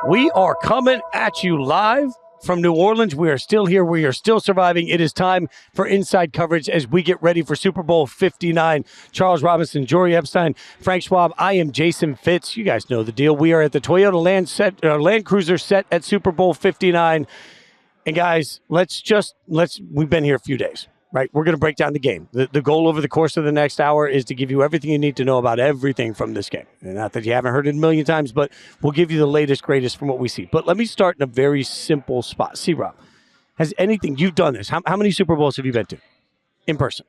We are coming at you live from New Orleans. We are still here. We are still surviving. It is time for inside coverage as we get ready for Super Bowl 59. Charles Robinson, Jori Epstein, Frank Schwab. I am Jason Fitz. You guys know the deal. We are at the Toyota Land Cruiser set at Super Bowl 59. And guys, we've been here a few days, right? We're going to break down the game. The goal over the course of the next hour is to give you everything you need to know about everything from this game. And not that you haven't heard it a million times, but we'll give you the latest, greatest from what we see. But let me start in a very simple spot. C-Rob, has anything, you've done this. How many Super Bowls have you been to in person?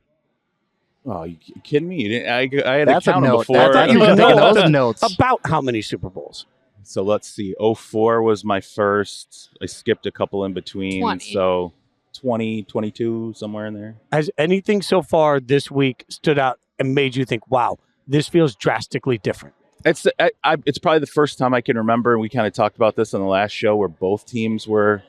Oh, you kidding me? I had That's a count a note. before. That's those notes. About how many Super Bowls? So let's see. 04 was my first. I skipped a couple in between. 20. So 20, 22, somewhere in there. Has anything so far this week stood out and made you think, wow, this feels drastically different? It's probably the first time I can remember, and we kind of talked about this on the last show, where both teams were,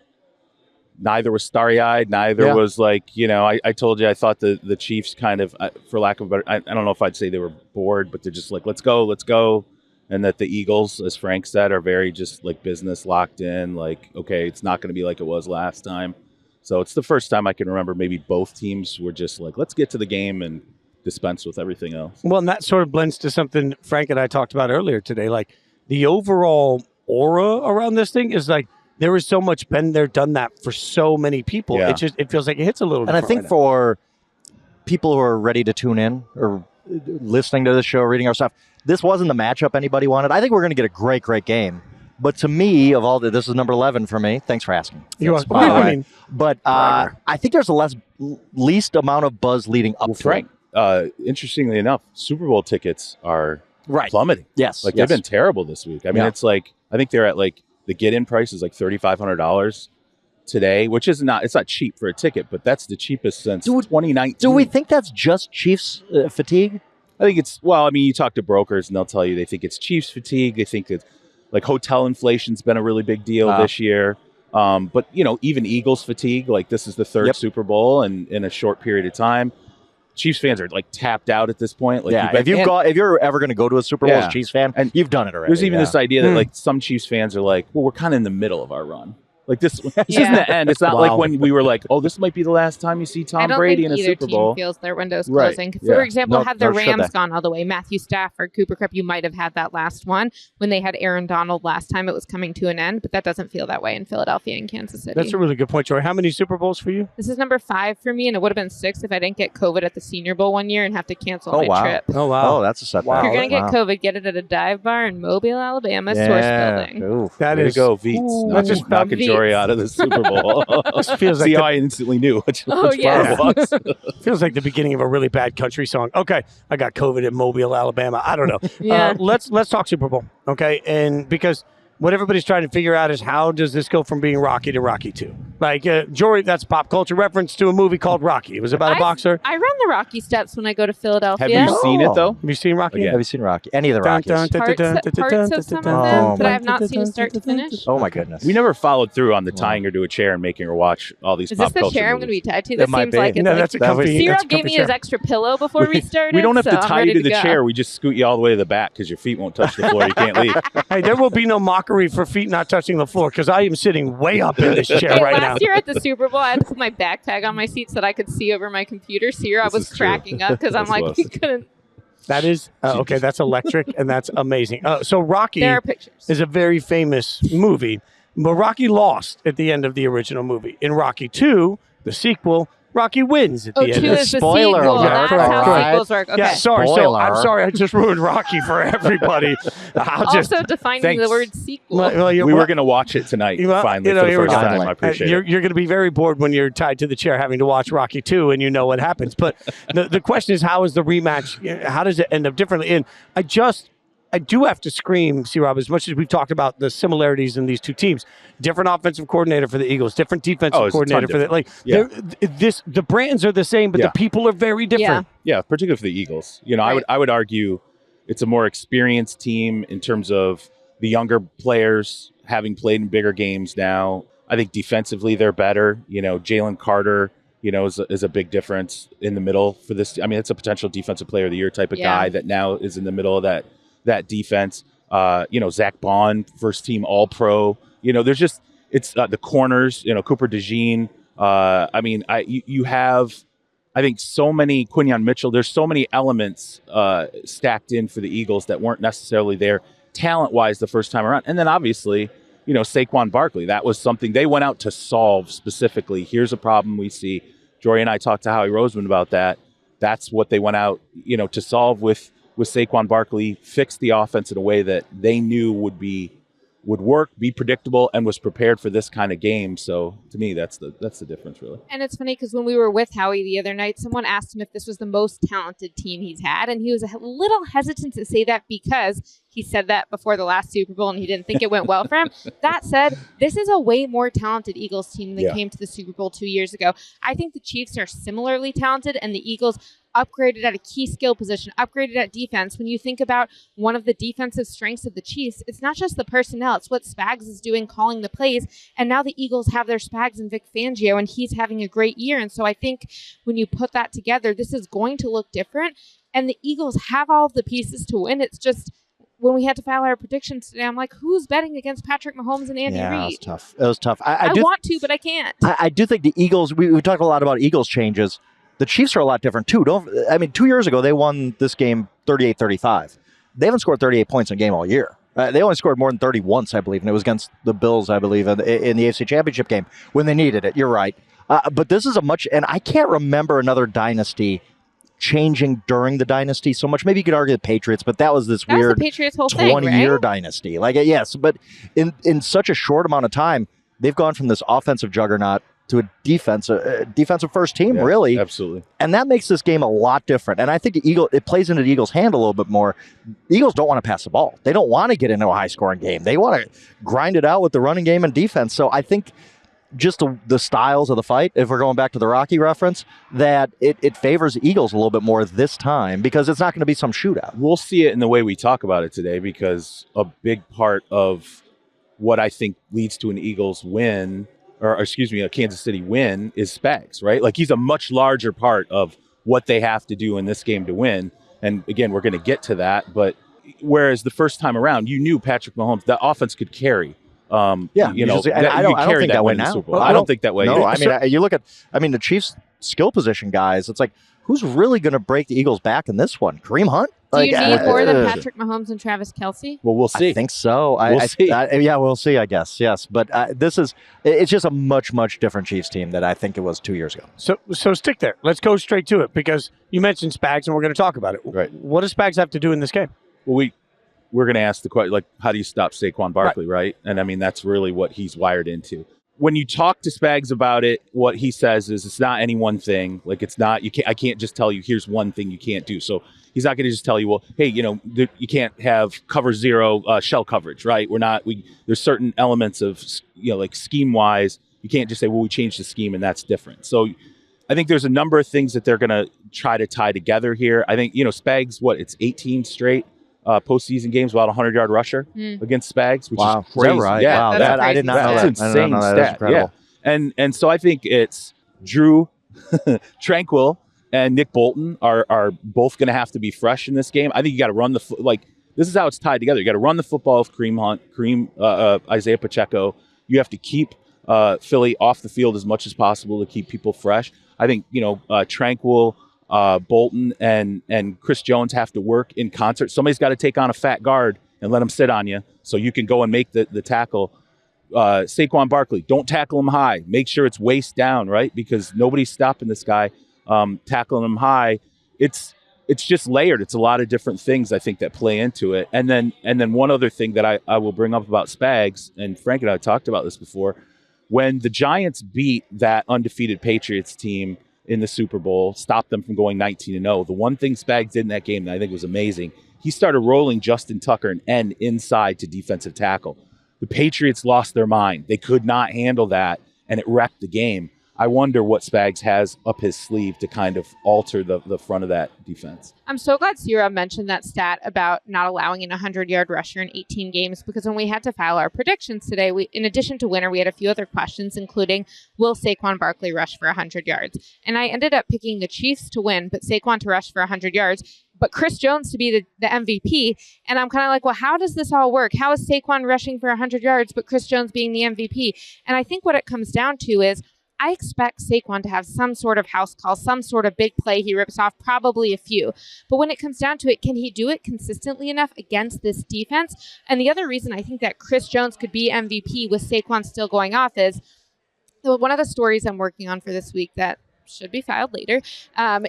neither was starry-eyed, neither was like, I told you I thought the Chiefs kind of, for lack of a better, I don't know if I'd say they were bored, but they're just like, let's go. And that the Eagles, as Frank said, are very just like business locked in, like, okay, it's not going to be like it was last time. So it's the first time I can remember maybe both teams were just like, let's get to the game and dispense with everything else. Well, and that sort of blends to something Frank and I talked about earlier today. Like the overall aura around this thing is like there is so much been there, done that for so many people. Yeah. It feels like it hits a little And I different think for people who are ready to tune in or listening to the show, reading our stuff, this wasn't the matchup anybody wanted. I think we're going to get a great game. But to me, of all this is number 11 for me. Thanks for asking. You're welcome. But I think there's a least amount of buzz leading up to Frank, interestingly enough, Super Bowl tickets are plummeting. Yes. They've been terrible this week. I mean, it's like, I think they're at like, the get-in price is like $3,500 today, which is it's not cheap for a ticket, but that's the cheapest since 2019. Do we think that's just Chiefs fatigue? I think you talk to brokers and they'll tell you they think it's Chiefs fatigue. They think it's like hotel inflation's been a really big deal this year. But, even Eagles fatigue, like this is the third Super Bowl and in a short period of time. Chiefs fans are like tapped out at this point. Like, if you're ever going to go to a Super Bowl as a Chiefs fan, and you've done it already. There's even this idea that like some Chiefs fans are like, well, we're kind of in the middle of our run. Like this isn't the end. It's not like when we were like, oh, this might be the last time you see Tom Brady in a Super Bowl. I don't think either team feels their window's closing. For example, had the Rams gone all the way, Matthew Stafford, Cooper Kupp, you might have had that last one when they had Aaron Donald last time. It was coming to an end, but that doesn't feel that way in Philadelphia and Kansas City. That's a really good point, Joy. How many Super Bowls for you? This is number 5 for me, and it would have been 6 if I didn't get COVID at the Senior Bowl one year and have to cancel my trip. Oh, wow. Oh, that's a setback. If you're going to get COVID, get it at a dive bar in Mobile, Alabama, Source Building. Ooh. That Way is to go, Veets. Not just knocking Jori out of the Super Bowl. This feels like I instantly knew which bar it was. Feels like the beginning of a really bad country song. Okay, I got COVID in Mobile, Alabama. I don't know. Yeah. Let's talk Super Bowl, okay? And because what everybody's trying to figure out is how does this go from being Rocky to Rocky 2? Like, Jory, that's a pop culture reference to a movie called Rocky. It was about a boxer. I run the Rocky steps when I go to Philadelphia. Have you seen it, though? Have you seen Rocky? Yeah. Have you seen Rocky? Any of the Rockies? Parts of some of them that I have not seen start to finish. Oh, my goodness. We never followed through on the tying her to a chair and making her watch all these Is pop this the culture chair I'm movies. going to be tied to? This seems like it's no, that's a comfy. Zero gave me his extra pillow before we started. We don't have to so tie you to the chair. We just scoot you all the way to the back because your feet won't touch the floor. You can't leave. Hey, there will be no mockery for feet not touching the floor because I am sitting way up in this chair right now. Last year at the Super Bowl, I had to put my backpack on my seat so that I could see over my computer. So I was cracking up because I'm like, you couldn't. That is, okay, that's electric and that's amazing. So Rocky There are pictures. is a very famous movie, but Rocky lost at the end of the original movie. In Rocky 2, the sequel, Rocky wins at the end. 2 is the Spoiler sequel. alert. That's Correct. how sequels work. Okay. Yeah, sorry. So Spoiler. I'm sorry. I just ruined Rocky for everybody. Also defining the word sequel. We were going to watch it tonight, finally, for the first time. I appreciate it. You're going to be very bored when you're tied to the chair having to watch Rocky 2 and you know what happens. But the question is, how is the rematch? How does it end up differently? And I do have to scream, C-Rob, as much as we've talked about the similarities in these two teams. Different offensive coordinator for the Eagles, different defensive coordinator for the the brands are the same, but the people are very different. Yeah, particularly for the Eagles. I would argue it's a more experienced team in terms of the younger players having played in bigger games now. I think defensively they're better. Jalen Carter, is a big difference in the middle for this. I mean, it's a potential defensive player of the year type of guy that now is in the middle of that defense. Zach Bond, first team All-Pro. There's just it's the corners. Cooper DeJean. You have, I think, so many Quinyon Mitchell. There's so many elements stacked in for the Eagles that weren't necessarily there talent-wise the first time around. And then obviously, Saquon Barkley. That was something they went out to solve specifically. Here's a problem we see. Jori and I talked to Howie Roseman about that. That's what they went out, to solve with Saquon Barkley. Fix the offense in a way that they knew would work, be predictable, and was prepared for this kind of game. So to me, that's the difference, really. And it's funny because when we were with Howie the other night, someone asked him if this was the most talented team he's had, and he was a little hesitant to say that because he said that before the last Super Bowl and he didn't think it went well for him. That said, this is a way more talented Eagles team than came to the Super Bowl 2 years ago. I think the Chiefs are similarly talented, and the Eagles upgraded at a key skill position, upgraded at defense. When you think about one of the defensive strengths of the Chiefs, it's not just the personnel, it's what Spags is doing, calling the plays. And now the Eagles have their Spags and Vic Fangio, and he's having a great year. And so I think when you put that together, this is going to look different. And the Eagles have all of the pieces to win. It's just, when we had to file our predictions today, I'm like, who's betting against Patrick Mahomes and Andy Reid? Yeah, it was tough. I want to, but I can't. I do think the Eagles, we talked a lot about Eagles changes. The Chiefs are a lot different, too. 2 years ago, they won this game 38-35. They haven't scored 38 points in a game all year. They only scored more than 30 once, I believe, and it was against the Bills, I believe, in the AFC Championship game when they needed it. You're right. But this is and I can't remember another dynasty changing during the dynasty so much. Maybe you could argue the Patriots, but that was this weird 20-year dynasty. Yes, but in such a short amount of time, they've gone from this offensive juggernaut to a defensive first team, really. Absolutely. And that makes this game a lot different. And I think it plays into the Eagles' hand a little bit more. The Eagles don't want to pass the ball. They don't want to get into a high-scoring game. They want to grind it out with the running game and defense. So I think just the styles of the fight, if we're going back to the Rocky reference, that it favors the Eagles a little bit more this time because it's not going to be some shootout. We'll see it in the way we talk about it today because a big part of what I think leads to an Eagles win a Kansas City win is Spags, right? Like he's a much larger part of what they have to do in this game to win. And again, we're going to get to that. But whereas the first time around, you knew Patrick Mahomes, the offense could carry. I don't think that way now. I don't think that way. No, you look at the Chiefs' skill position guys. It's like, who's really going to break the Eagles' back in this one? Kareem Hunt? Do you need more than Patrick Mahomes and Travis Kelce? Well, we'll see. I think so. We'll see. We'll see, I guess. Yes. But it's just a much, much different Chiefs team than I think it was 2 years ago. So stick there. Let's go straight to it because you mentioned Spags and we're going to talk about it. Right. What does Spags have to do in this game? Well, we're going to ask the question, like, how do you stop Saquon Barkley, right? And, I mean, that's really what he's wired into. When you talk to Spags about it, what he says is it's not any one thing. Like, it's not, I can't just tell you, here's one thing you can't do. So he's not going to just tell you, well, hey, you can't have cover zero shell coverage, right? There's certain elements of, like scheme-wise, you can't just say, well, we changed the scheme and that's different. So I think there's a number of things that they're going to try to tie together here. I think, Spags, it's 18 straight postseason games without a 100-yard rusher against Spags, which is crazy. Is that right? Yeah, wow, that, I did not know that. That's insane stat. Yeah. And so I think it's Drew Tranquil and Nick Bolton are both going to have to be fresh in this game. I think you got to run this is how it's tied together. You got to run the football with Isaiah Pacheco. You have to keep Philly off the field as much as possible to keep people fresh. I think, Tranquil, Bolton and Chris Jones have to work in concert. Somebody's got to take on a fat guard and let him sit on you so you can go and make the tackle. Saquon Barkley, don't tackle him high. Make sure it's waist down, right? Because nobody's stopping this guy. Tackling him high. It's just layered. It's a lot of different things I think that play into it. And then one other thing that I will bring up about Spags, and Frank and I talked about this before, when the Giants beat that undefeated Patriots team in the Super Bowl, stopped them from going 19-0. The one thing Spags did in that game that I think was amazing, he started rolling Justin Tucker and end inside to defensive tackle. The Patriots lost their mind. They could not handle that, and it wrecked the game. I wonder what Spags has up his sleeve to kind of alter the front of that defense. I'm so glad Sierra mentioned that stat about not allowing an 100-yard rusher in 18 games, because when we had to file our predictions today, in addition to winner, we had a few other questions, including, will Saquon Barkley rush for 100 yards? And I ended up picking the Chiefs to win, but Saquon to rush for 100 yards, but Chris Jones to be the MVP. And I'm kind of like, well, how does this all work? How is Saquon rushing for 100 yards, but Chris Jones being the MVP? And I think what it comes down to is, I expect Saquon to have some sort of house call, some sort of big play he rips off, probably a few. But when it comes down to it, can he do it consistently enough against this defense? And the other reason I think that Chris Jones could be MVP with Saquon still going off is one of the stories I'm working on for this week that should be filed later.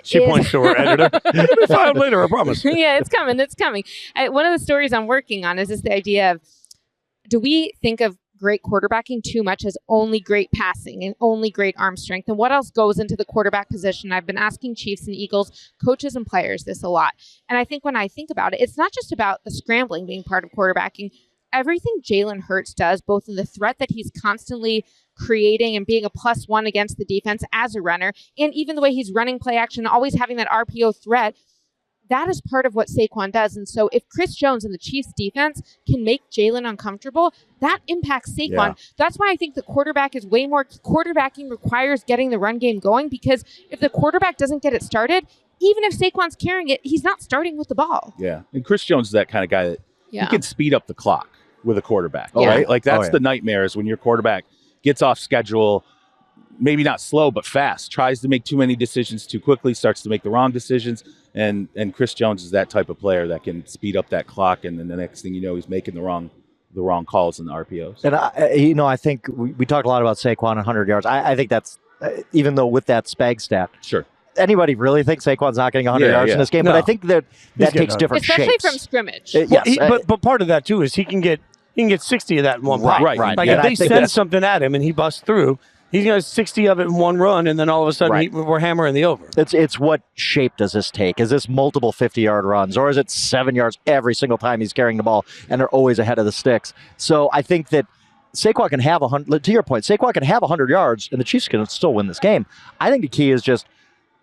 She points to her editor. It'll be filed later, I promise. Yeah, it's coming. It's coming. One of the stories I'm working on is just the idea of, do we think of great quarterbacking too much as only great passing and only great arm strength? And what else goes into the quarterback position? I've been asking Chiefs and Eagles coaches and players this a lot. And I think when I think about it, it's not just about the scrambling being part of quarterbacking. Everything Jalen Hurts does, both in the threat that he's constantly creating and being a +1 against the defense as a runner, and even the way he's running play action, always having that RPO threat, that is part of what Saquon does. And so if Chris Jones and the Chiefs defense can make Jalen uncomfortable, that impacts Saquon. Yeah. That's why I think the quarterback is way more, quarterbacking requires getting the run game going, because if the quarterback doesn't get it started, even if Saquon's carrying it, he's not starting with the ball. Yeah. And Chris Jones is that kind of guy that he can speed up the clock with a quarterback, right? Like that's the nightmare, is when your quarterback gets off schedule, maybe not slow, but fast, tries to make too many decisions too quickly, starts to make the wrong decisions. And Chris Jones is that type of player that can speed up that clock, and then the next thing you know, he's making the wrong calls in the RPOs. And I think we talked a lot about Saquon 100 yards. I think that's even though with that Spags stat, sure. Anybody really thinks Saquon's not getting 100 yards in this game? No. But I think that takes different especially shapes, from scrimmage. But part of that too is he can get 60 of that in one play. Right. Like if they send something at him and he busts through, he's got 60 of it in one run, and then all of a sudden we're hammering the over. It's what shape does this take? Is this multiple 50-yard runs, or is it 7 yards every single time he's carrying the ball, and they're always ahead of the sticks? So I think that Saquon can have 100. To your point, Saquon can have 100 yards, and the Chiefs can still win this game. I think the key is just,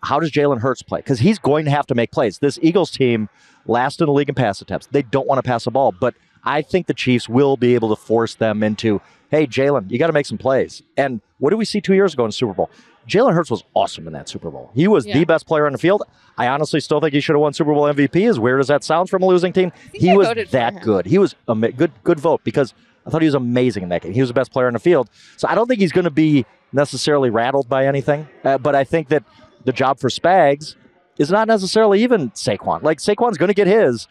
how does Jalen Hurts play? Because he's going to have to make plays. This Eagles team, last in the league in pass attempts. They don't want to pass the ball, but I think the Chiefs will be able to force them into, hey, Jalen, you got to make some plays. And what did we see 2 years ago in the Super Bowl? Jalen Hurts was awesome in that Super Bowl. He was the best player on the field. I honestly still think he should have won Super Bowl MVP, as weird as that sounds from a losing team. He was that good. He was a good vote, because I thought he was amazing in that game. He was the best player on the field. So I don't think he's going to be necessarily rattled by anything. But I think that the job for Spags is not necessarily even Saquon. Like, Saquon's going to get his.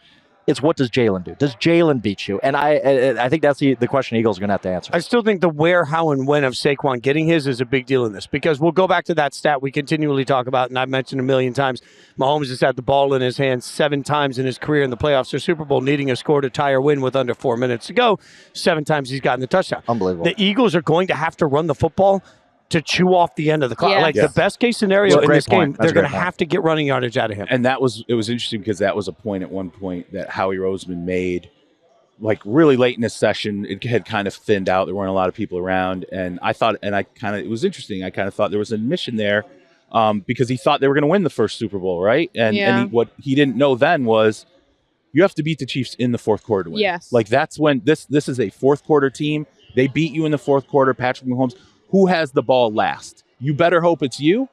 It's what does Jalen do? Does Jalen beat you? And I think that's the question Eagles are going to have to answer. I still think the where, how, and when of Saquon getting his is a big deal in this, because we'll go back to that stat we continually talk about, and I've mentioned a million times. Mahomes has had the ball in his hands 7 times in his career in the playoffs or Super Bowl, needing a score to tie or win with under 4 minutes to go. 7 times he's gotten the touchdown. Unbelievable. The Eagles are going to have to run the football to chew off the end of the clock. The best case scenario in this game, they're going to have to get running yardage out of him. And it was interesting, because that was a point at one point that Howie Roseman made, like really late in this session. It had kind of thinned out. There weren't a lot of people around. And I thought, it was interesting. I kind of thought there was an admission there, because he thought they were going to win the first Super Bowl, right? And what he didn't know then was, you have to beat the Chiefs in the fourth quarter to win. Yes. Like, that's when this is a fourth quarter team. They beat you in the fourth quarter. Patrick Mahomes. Who has the ball last? You better hope it's you,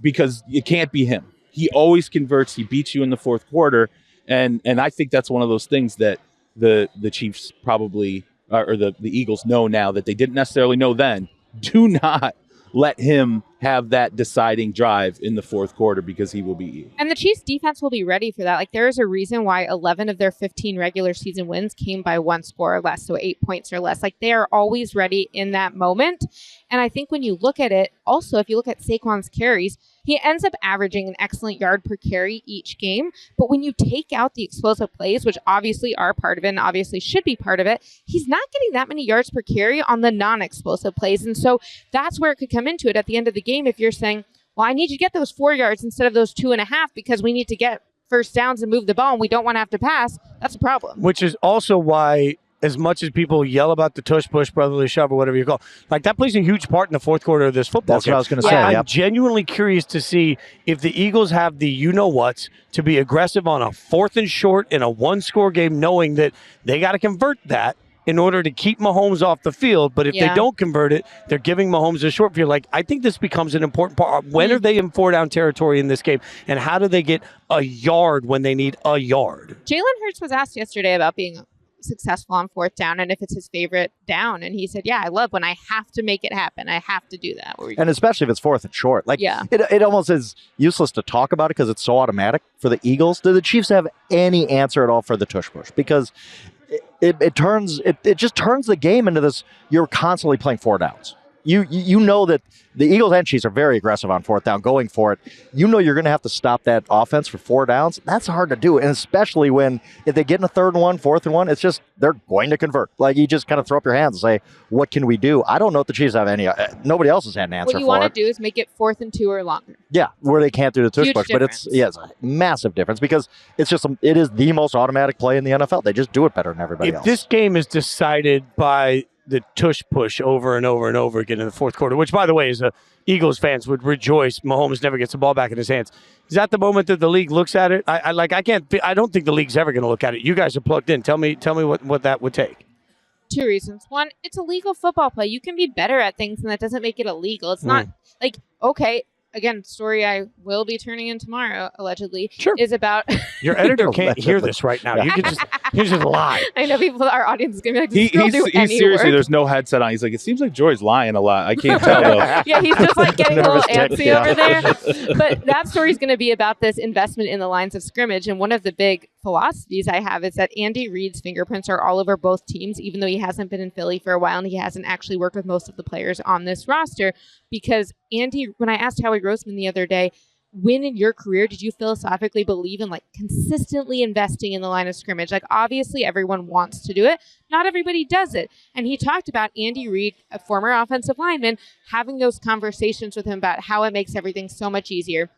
because it can't be him. He always converts. He beats you in the fourth quarter. And I think that's one of those things that the Chiefs probably, or the Eagles know now that they didn't necessarily know then. Do not let him have that deciding drive in the fourth quarter, because he will beat you. And the Chiefs defense will be ready for that. Like, there is a reason why 11 of their 15 regular season wins came by 1 score or less, so 8 points or less. Like, they are always ready in that moment. And I think when you look at it, also, if you look at Saquon's carries, he ends up averaging an excellent yard per carry each game. But when you take out the explosive plays, which obviously are part of it and obviously should be part of it, he's not getting that many yards per carry on the non-explosive plays. And so that's where it could come into it at the end of the game, if you're saying, well, I need you to get those 4 yards instead of those 2.5, because we need to get first downs and move the ball, and we don't want to have to pass. That's a problem. Which is also why as much as people yell about the tush push, brotherly shove, or whatever you call it, like that plays a huge part in the fourth quarter of this football That's game. what I was going to say. I'm genuinely curious to see if the Eagles have the you-know-whats to be aggressive on a 4th and short in a one-score game, knowing that they got to convert that in order to keep Mahomes off the field. But if they don't convert it, they're giving Mahomes a short field. Like, I think this becomes an important part. When are they in 4-down territory in this game? And how do they get a yard when they need a yard? Jalen Hurts was asked yesterday about being successful on 4th down and if it's his favorite down. And he said, yeah, I love when I have to make it happen. I have to do that. And especially if it's 4th and short. Like, it almost is useless to talk about it because it's so automatic for the Eagles. Do the Chiefs have any answer at all for the tush push? Because it just turns the game into this. You're constantly playing 4 downs. You know that the Eagles and Chiefs are very aggressive on 4th down, going for it. You know you're going to have to stop that offense for 4 downs. That's hard to do, and especially if they get in a 3rd and 1, 4th and 1, it's just they're going to convert. Like, you just kind of throw up your hands and say, "What can we do?" I don't know if the Chiefs have any. Nobody else has had an answer. What you want to do is make it 4th and 2 or longer. Yeah, where they can't do the tush push, but it's a massive difference because it is the most automatic play in the NFL. They just do it better than everybody else. If this game is decided by the tush push over and over and over again in the fourth quarter, which, by the way, as Eagles fans would rejoice, Mahomes never gets the ball back in his hands. Is that the moment that the league looks at it? I don't think the league's ever going to look at it. You guys are plugged in. Tell me what that would take. 2 reasons. One, it's a legal football play. You can be better at things, and that doesn't make it illegal. It's not like, okay, again, story I will be turning in tomorrow, allegedly, is about... Your editor can't hear this right now. You can just lie. I know our audience is going to be like, he's seriously, there's no headset on. He's like, it seems like Jori's lying a lot. I can't tell, though. Yeah, he's just like getting a little antsy over there. But that story is going to be about this investment in the lines of scrimmage. And one of the big philosophies I have is that Andy Reid's fingerprints are all over both teams, even though he hasn't been in Philly for a while and he hasn't actually worked with most of the players on this roster. Because Andy, when I asked Howie Roseman the other day, when in your career did you philosophically believe in like consistently investing in the line of scrimmage? Like, obviously everyone wants to do it. Not everybody does it. And he talked about Andy Reid, a former offensive lineman, having those conversations with him about how it makes everything so much easier.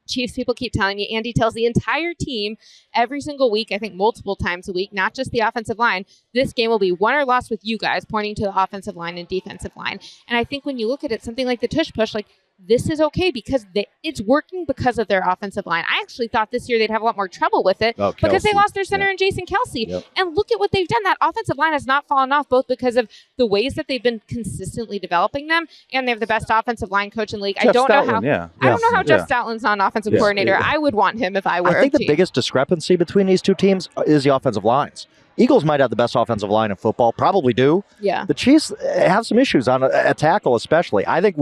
Chiefs people keep telling me Andy tells the entire team every single week, I think multiple times a week, not just the offensive line, this game will be won or lost with you guys, pointing to the offensive line and defensive line. And I think when you look at it, something like the tush push, like, this is okay because it's working because of their offensive line. I actually thought this year they'd have a lot more trouble with it because they lost their center in Jason Kelce. Yep. And look at what they've done. That offensive line has not fallen off, both because of the ways that they've been consistently developing them, and they have the best offensive line coach in the league. I don't know how Jeff Stoutland's not an offensive coordinator. I would want him if I were. I think the biggest discrepancy between these two teams is the offensive lines. Eagles might have the best offensive line in football, probably do. Yeah. The Chiefs have some issues on a tackle, especially. I think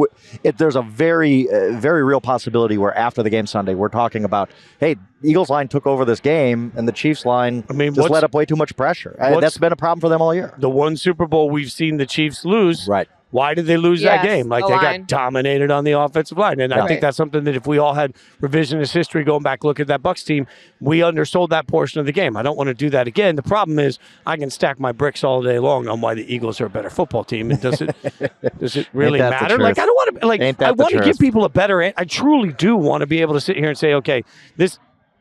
there's a very, very real possibility where after the game Sunday, we're talking about, hey, Eagles line took over this game, and the Chiefs line just let up way too much pressure. That's been a problem for them all year. The one Super Bowl we've seen the Chiefs lose. Right. Why did they lose that game? Like, they got dominated on the offensive line. And I think that's something that if we all had revisionist history going back, look at that Bucs team, we undersold that portion of the game. I don't want to do that again. The problem is I can stack my bricks all day long on why the Eagles are a better football team. And does it really matter? Like, I don't want to, like, I want to give people a better, I truly do want to be able to sit here and say, okay,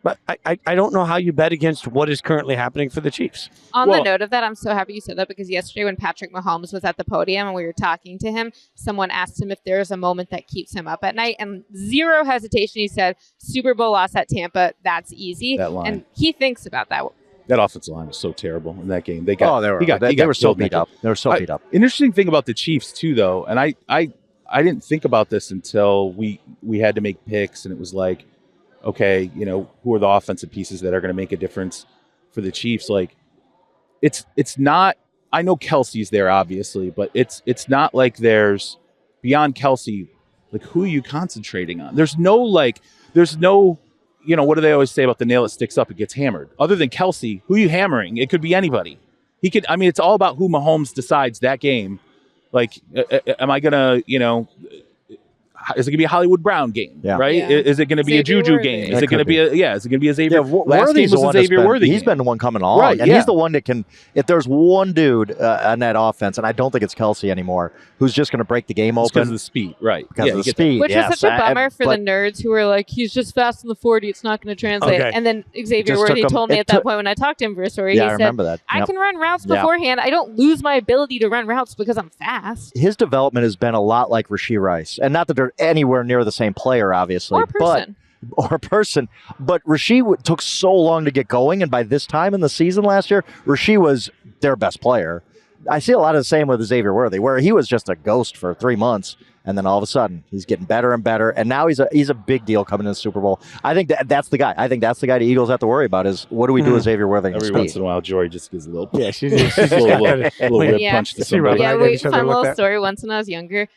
but I don't know how you bet against what is currently happening for the Chiefs. On the note of that, I'm so happy you said that, because yesterday when Patrick Mahomes was at the podium and we were talking to him, someone asked him if there's a moment that keeps him up at night, and zero hesitation, he said, Super Bowl loss at Tampa, that's easy. That line. And he thinks about that. That offensive line was so terrible in that game. They were so beat up. They were so beat up. An interesting thing about the Chiefs, too, though, and I didn't think about this until we had to make picks, and it was like, okay, who are the offensive pieces that are going to make a difference for the Chiefs? Like, it's not, I know Kelce's there, obviously, but it's not like there's, beyond Kelce, like, who are you concentrating on? There's no, what do they always say about the nail that sticks up, it gets hammered? Other than Kelce, who are you hammering? It could be anybody. It's all about who Mahomes decides that game. Like, am I going to, is it going to be a Hollywood Brown game, right? Yeah. Is it going to be a Xavier Juju Worthy. game? Is it going to be a Is it going to be a Xavier? Last Worthy's game was a Xavier Worthy. He's been the one coming along, Right, and he's the one that can. If there's one dude on that offense, and I don't think it's Kelce anymore, who's just going to break the game open because of the speed, right? Because of the speed, which yes. is such a bummer for the nerds who were like, he's just fast in the 40, it's not going to translate. Okay. And then Xavier Just Worthy took him- told me it at that took- point when I talked to him for a story, Yeah, he I said, remember that. I Yep. can run routes Yeah. beforehand. I don't lose my ability to run routes because I'm fast. His development has been a lot like Rashee Rice, and not that they're anywhere near the same player, obviously, Or person. But Rashee took so long to get going, and by this time in the season last year, Rashee was their best player. I see a lot of the same with Xavier Worthy, where he was just a ghost for 3 months, and then all of a sudden he's getting better and better, and now he's a big deal coming into the Super Bowl. I think that's the guy. I think that's the guy the Eagles have to worry about is what do we do with Xavier Worthy? Every once in a while, Jory just gives a little, she's a little rib Yeah. punch to See, Rob, somebody. I Yeah, did wait, something fun like little that. story. Once when I was younger,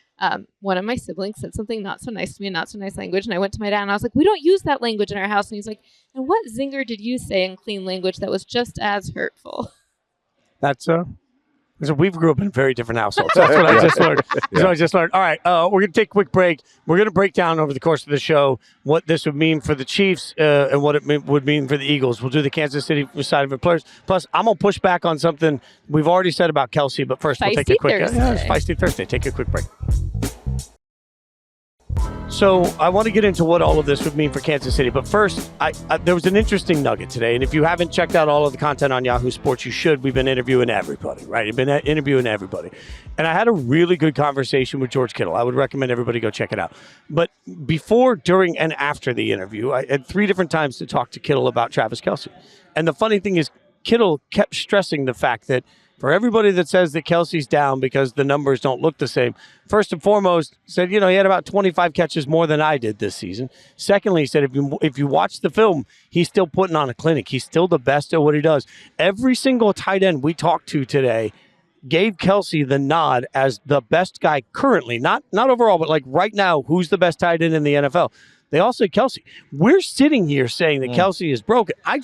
one of my siblings said something not so nice to me in not so nice language, and I went to my dad and I was like, we don't use that language in our house. And he's like, and what zinger did you say in clean language that was just as hurtful? That's so we grew up in very different households. That's what I just learned. That's what I just learned. All right, we're going to take a quick break. We're going to break down over the course of the show what this would mean for the Chiefs and what it would mean for the Eagles. We'll do the Kansas City side of it. Plus, I'm going to push back on something we've already said about Kelce, but first we'll take a quick Thursday. it's Feisty Thursday. Take a quick break. So I want to get into what all of this would mean for Kansas City. But first, there was an interesting nugget today. And if you haven't checked out all of the content on Yahoo Sports, you should. We've been interviewing everybody, right? We've been interviewing everybody. And I had a really good conversation with George Kittle. I would recommend everybody go check it out. But before, during, and after the interview, I had 3 different times to talk to Kittle about Travis Kelce. And the funny thing is, Kittle kept stressing the fact that for everybody that says that Kelce's down because the numbers don't look the same, first and foremost, said, he had about 25 catches more than I did this season. Secondly, he said, if you watch the film, he's still putting on a clinic. He's still the best at what he does. Every single tight end we talked to today gave Kelce the nod as the best guy currently, not overall, but like right now, who's the best tight end in the NFL? They all said Kelce. We're sitting here saying that Kelce is broken. I'm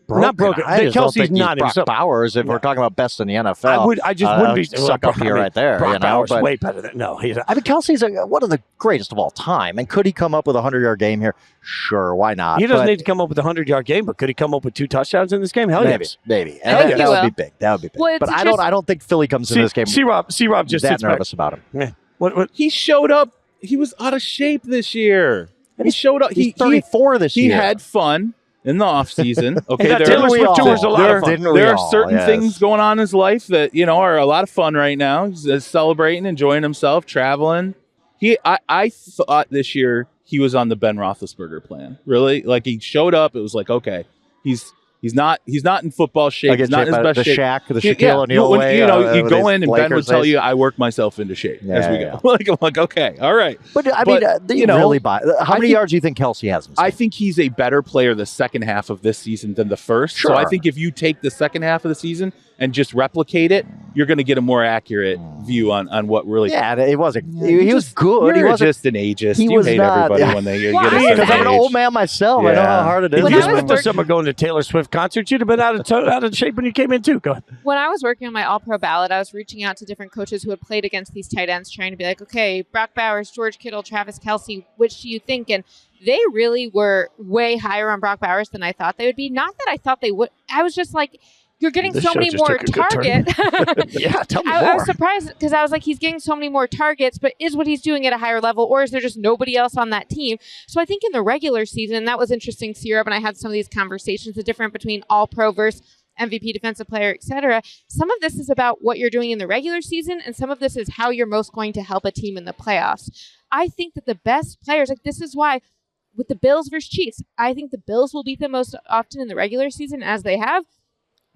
not broken. I just don't Kelce's think he's not Brock himself. Bowers if we're talking about best in the NFL. I just wouldn't be suck up here right there. Brock Bowers but, way better than he's. I mean, Kelsey's one of the greatest of all time. And could he come up with a 100-yard game here? Sure, why not? He doesn't need to come up with a 100-yard game, but could he come up with 2 touchdowns in this game? Hell yes. Maybe. I think And he that will. would be big. That would be big. Well, but I don't think Philly comes into this game C-Rob just that sits back. nervous about him. Yeah. What? He showed up. He was out of shape this year. He showed up. He's 34 this year. He had fun in the offseason. Okay, got there Taylor Swift tours a lot of fun. There are certain things going on in his life that are a lot of fun right now. He's celebrating, enjoying himself, traveling. I thought this year he was on the Ben Roethlisberger plan. Really, like he showed up. It was like, okay, he's not in football shape. He's not in his best shape. The Shaquille O'Neal way. You go in and Ben would tell you, I work myself into shape as we go. I'm like, okay, all right. But I mean, really buy. How many yards do you think Kelce has? I think he's a better player the second half of this season than the first. Sure. So I think if you take the second half of the season and just replicate it, you're going to get a more accurate view on what really. Yeah, it wasn't. He was good. You're He wasn't just an ageist. he You was hate not- everybody when they get a certain because I'm an age. old man myself. I know how hard it is. If When you I was spent the summer going to Taylor Swift concerts, you'd have been out of shape when you came in too. Go ahead. When I was working on my All-Pro ballot, I was reaching out to different coaches who had played against these tight ends, trying to be like, okay, Brock Bowers, George Kittle, Travis Kelce, which do you think? And they really were way higher on Brock Bowers than I thought they would be. Not that I thought they would. I was just like, you're getting This so show many just more took a good turn. targets. Yeah, tell me I more. was surprised because I was like, he's getting so many more targets, but is what he's doing at a higher level, or is there just nobody else on that team? So I think in the regular season, that was interesting. Sierra and I had some of these conversations, the difference between All-Pro versus MVP defensive player, etc. Some of this is about what you're doing in the regular season, and some of this is how you're most going to help a team in the playoffs. I think that the best players, like this is why with the Bills versus Chiefs, I think the Bills will beat them most often in the regular season as they have.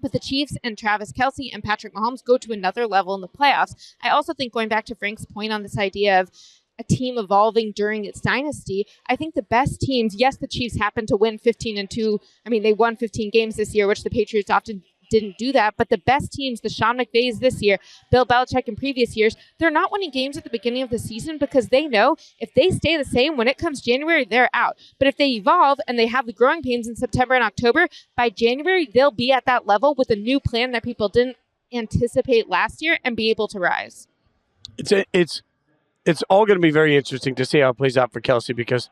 But the Chiefs and Travis Kelce and Patrick Mahomes go to another level in the playoffs. I also think going back to Frank's point on this idea of a team evolving during its dynasty, I think the best teams, yes, the Chiefs happen to win 15-2. I mean, they won 15 games this year, which the Patriots often didn't do that. But the best teams, the Sean McVays this year, Bill Belichick in previous years, they're not winning games at the beginning of the season because they know if they stay the same, when it comes January, they're out. But if they evolve and they have the growing pains in September and October, by January, they'll be at that level with a new plan that people didn't anticipate last year and be able to rise. it's all going to be very interesting to see how it plays out for Kelce because,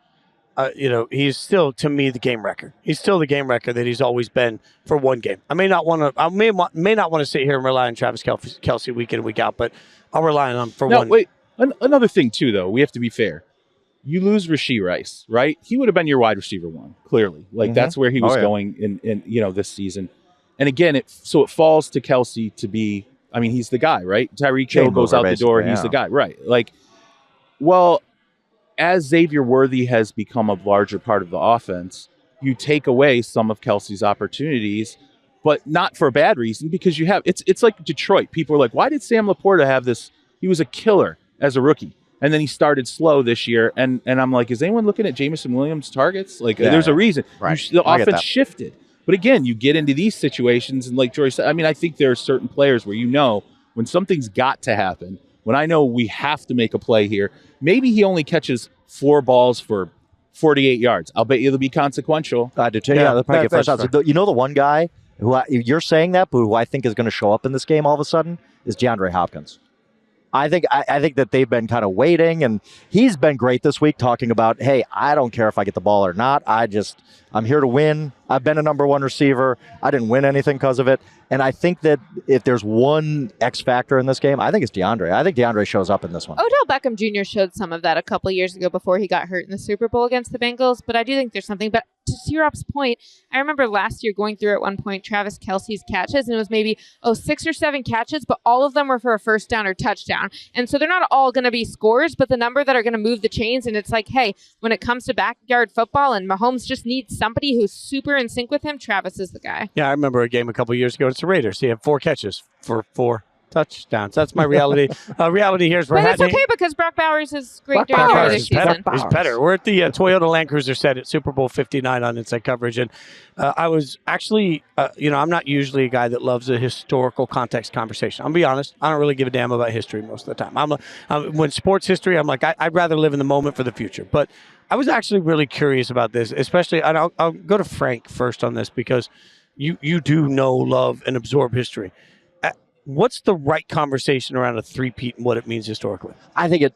he's still, to me, the game wrecker. He's still the game wrecker that he's always been for one game. I may not want to sit here and rely on Travis Kelce week in and week out, but I'll rely on him for one. Wait, another thing too, though, we have to be fair. You lose Rashee Rice, right? He would have been your wide receiver one, clearly. Like that's where he was going in this season. And again, it falls to Kelce to be. I mean, he's the guy, right? Tyreek Hill goes out the door. He's the guy, right? Like, well, as Xavier Worthy has become a larger part of the offense, you take away some of Kelce's opportunities, but not for a bad reason because you have. It's like Detroit. People are like, why did Sam Laporta have this? He was a killer as a rookie. And then he started slow this year. And I'm like, is anyone looking at Jameson Williams' targets? Like, there's a reason. Right. The offense shifted. But again, you get into these situations, and like Jori said, I mean, I think there are certain players where when something's got to happen, when I know we have to make a play here, maybe he only catches 4 balls for 48 yards. I'll bet you it'll be consequential. I do too. Yeah, they'll probably get first downs. The one guy you're saying that, but who I think is going to show up in this game all of a sudden is DeAndre Hopkins. I think that they've been kind of waiting, and he's been great this week talking about, hey, I don't care if I get the ball or not. I'm here to win. I've been a number one receiver. I didn't win anything because of it. And I think that if there's one X factor in this game, I think it's DeAndre. I think DeAndre shows up in this one. Odell Beckham Jr. showed some of that a couple years ago before he got hurt in the Super Bowl against the Bengals, but I do think there's something. But to C-Rob's point, I remember last year going through at one point Travis Kelce's catches, and it was maybe 6 or 7 catches, but all of them were for a first down or touchdown. And so they're not all going to be scores, but the number that are going to move the chains. And it's like, hey, when it comes to backyard football and Mahomes just needs somebody who's super in sync with him, Travis is the guy. Yeah, I remember a game a couple years ago. It's the Raiders. He had 4 catches for 4 touchdowns. That's my reality. Reality here is but it's okay because Brock Bowers is great during the regular season. He's better. We're at the Toyota Land Cruiser set at Super Bowl 59 on Inside Coverage, and I was actually, I'm not usually a guy that loves a historical context conversation. I'll be honest. I don't really give a damn about history most of the time. When sports history, I'm like, I'd rather live in the moment for the future. But I was actually really curious about this, especially, and I'll go to Frank first on this because you do know, love, and absorb history. What's the right conversation around a three-peat and what it means historically? I think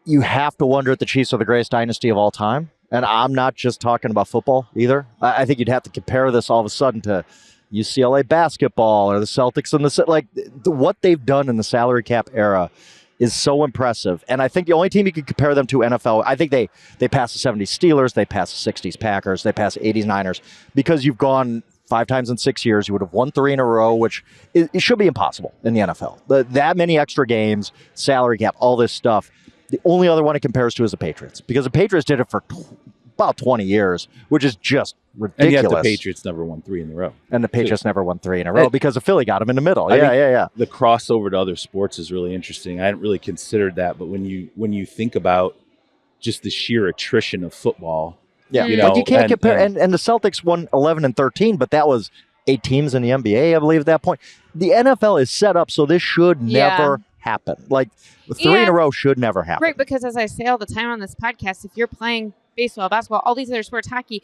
you have to wonder if the Chiefs are the greatest dynasty of all time. And I'm not just talking about football either. I think you'd have to compare this all of a sudden to UCLA basketball or the Celtics and what they've done in the salary cap era is so impressive. And I think the only team you could compare them to NFL, I think they passed the 70s Steelers, they passed the 60s Packers, they passed the 80s Niners, because you've gone 5 times in 6 years. You would have won 3 in a row, which it should be impossible in the NFL. That many extra games, salary cap, all this stuff. The only other one it compares to is the Patriots, because the Patriots did it for about 20 years, which is just ridiculous. And yet the Patriots never won 3 in a row. And the Patriots never won 3 in a row because the Philly got them in the middle. Yeah. The crossover to other sports is really interesting. I hadn't really considered that, but when you think about just the sheer attrition of football, but you can't compare. And the Celtics won 11 and 13, but that was 8 teams in the NBA, I believe, at that point. The NFL is set up so this should never happen. 3 in a row should never happen. Right, because as I say all the time on this podcast, if you're playing baseball, basketball, all these other sports, hockey,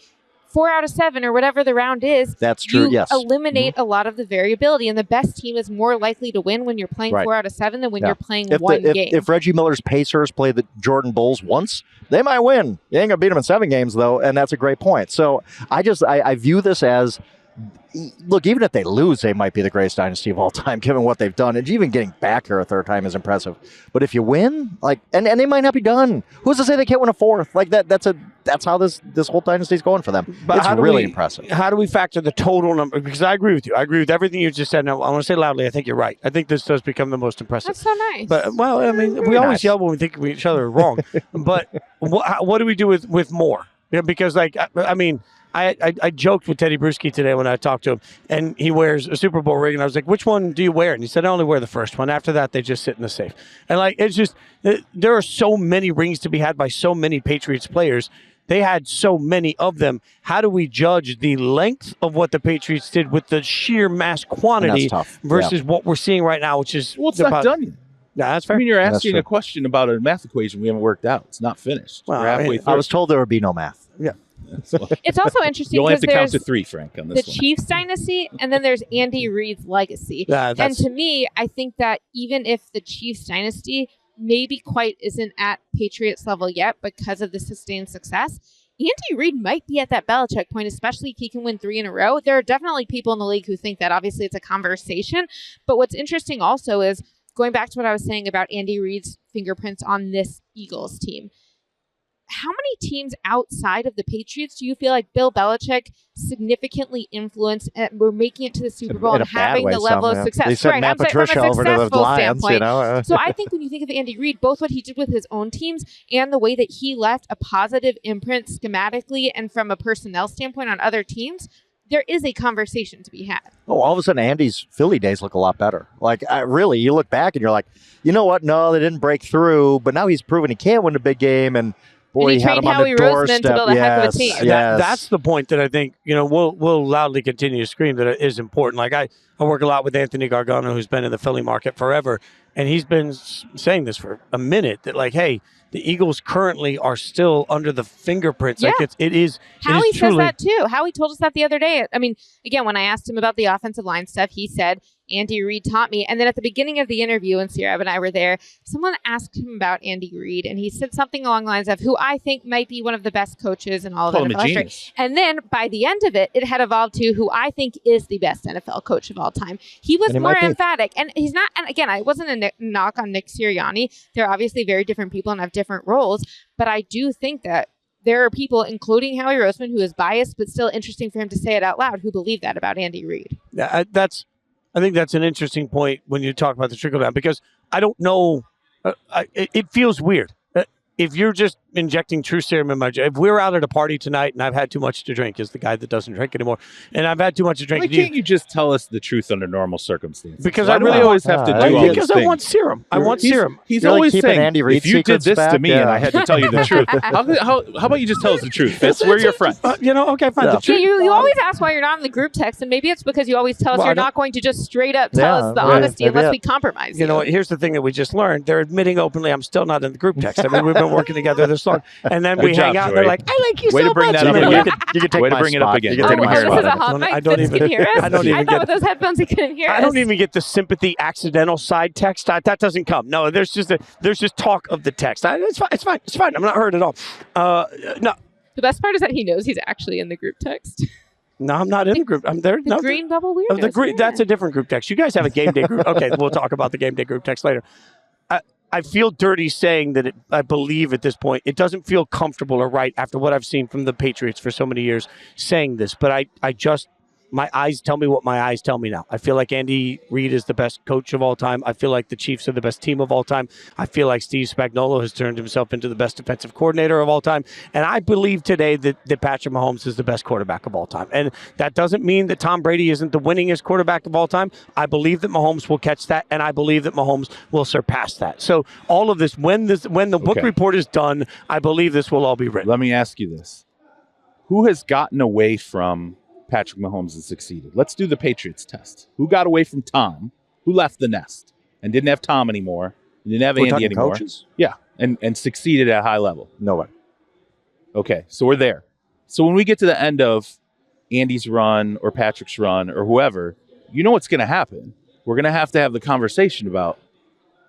4 out of 7 or whatever the round is, that's true. You eliminate a lot of the variability, and the best team is more likely to win when you're playing 4 out of 7 than when you're playing one game. If Reggie Miller's Pacers play the Jordan Bulls once, they might win. You ain't gonna beat them in 7 games though, and that's a great point. So I view this as, look, even if they lose, they might be the greatest dynasty of all time, given what they've done. And even getting back here a 3rd time is impressive. But if you win, and they might not be done. Who's to say they can't win a 4th? That's how this whole dynasty is going for them. But it's really impressive. How do we factor the total number? Because I agree with you. I agree with everything you just said. Now, I want to say loudly, I think you're right. I think this does become the most impressive. That's so nice. But, we always yell when we think each other are wrong. But what do we do with more? Because, I joked with Teddy Bruschi today when I talked to him, and he wears a Super Bowl ring, and I was like, which one do you wear? And he said, I only wear the first one. After that, they just sit in the safe. And, it's just, there are so many rings to be had by so many Patriots players. They had so many of them. How do we judge the length of what the Patriots did with the sheer mass quantity versus what we're seeing right now, which is... Well, it's not done yet. No, that's fair. I mean, you're asking a question about a math equation we haven't worked out. It's not finished. Well, we're halfway through. I was told there would be no math. Yeah. It's also interesting. You only have to count to 3, Frank, on this one. The Chiefs dynasty, and then there's Andy Reid's legacy. And to me, I think that even if the Chiefs dynasty maybe quite isn't at Patriots level yet because of the sustained success. Andy Reid might be at that Belichick point, especially if he can win 3 in a row. There are definitely people in the league who think that. Obviously, it's a conversation. But what's interesting also is going back to what I was saying about Andy Reid's fingerprints on this Eagles team. How many teams outside of the Patriots do you feel like Bill Belichick significantly influenced and were making it to the Super Bowl and having the level of success? They sent Matt Patricia over to the Lions, you know. So I think when you think of Andy Reid, both what he did with his own teams and the way that he left a positive imprint schematically and from a personnel standpoint on other teams, there is a conversation to be had. Oh, all of a sudden, Andy's Philly days look a lot better. Like, really, you look back and you're like, you know what? No, they didn't break through, but now he's proven he can win a big game, and boy, and he had him on the doorstep. To build a heck of a team. That's the point that I think, we'll loudly continue to scream that it is important. Like I work a lot with Anthony Gargano, who's been in the Philly market forever, and he's been saying this for a minute that, like, hey, the Eagles currently are still under the fingerprints. Yeah. Like it is. Howie says that too. Howie told us that the other day. I mean, again, when I asked him about the offensive line stuff, he said, Andy Reid taught me. And then at the beginning of the interview, when Sierra and I were there, someone asked him about Andy Reid, and he said something along the lines of, who I think might be one of the best coaches in all of NFL history. And then by the end of it, it had evolved to who I think is the best NFL coach of all time. He was more emphatic. And he's not, and again, I wasn't a knock on Nick Sirianni. They're obviously very different people and have different roles. But I do think that there are people, including Howie Roseman, who is biased, but still interesting for him to say it out loud, who believe that about Andy Reid. Yeah, I think that's an interesting point when you talk about the trickle down, because I don't know. It feels weird. If you're just injecting truth serum in my if we're out at a party tonight and I've had too much to drink, is the guy that doesn't drink anymore, and I've had too much to drink. Why can't you just tell us the truth under normal circumstances? Because I really always have to do all these because things. I want serum. I want serum. He's You're always like saying, Andy Reid if you did this to me and I had to tell you the truth, how about you just tell us the truth, Fitz? We're your friends. Okay, fine. Yeah. The truth. You always ask why you're not in the group text, and maybe it's because you always tell us you're not going to just straight up tell us the honesty unless we compromise. You know what? Here's the thing that we just learned. They're admitting openly, I'm still not in the group text. I mean, we've been working together this long. And then we hang out, and they're like, I like you Way so to bring much. that up again. You can take Way to my bring it up spot. again. You can take my this is a spot. hot mic. I don't Fitz even- can hear us. I don't even I thought get- with those headphones he couldn't hear us. I don't even get the sympathy accidental side text. That doesn't come. No, there's just talk of the text. It's fine. I'm not hurt at all. No. The best part is that he knows he's actually in the group text. No, I'm not in the group. I'm there. The green bubble weirdos. The green. That's a different group text. You guys have a game day group. Okay, we'll talk about the game day group text later. I feel dirty saying that I believe at this point it doesn't feel comfortable or right after what I've seen from the Patriots for so many years saying this, but I just, my eyes tell me what my eyes tell me now. I feel like Andy Reid is the best coach of all time. I feel like the Chiefs are the best team of all time. I feel like Steve Spagnuolo has turned himself into the best defensive coordinator of all time. And I believe today that Patrick Mahomes is the best quarterback of all time. And that doesn't mean that Tom Brady isn't the winningest quarterback of all time. I believe that Mahomes will catch that, and I believe that Mahomes will surpass that. So all of this, when the book report is done, I believe this will all be written. Let me ask you this. Who has gotten away from Patrick Mahomes and succeeded? Let's do the Patriots test. Who got away from Tom? Who left the nest and didn't have Tom anymore? And didn't have Andy anymore? Coaches? Yeah, and succeeded at a high level. Nobody. Okay, so we're there. So when we get to the end of Andy's run or Patrick's run or whoever, you know what's going to happen. We're going to have the conversation about,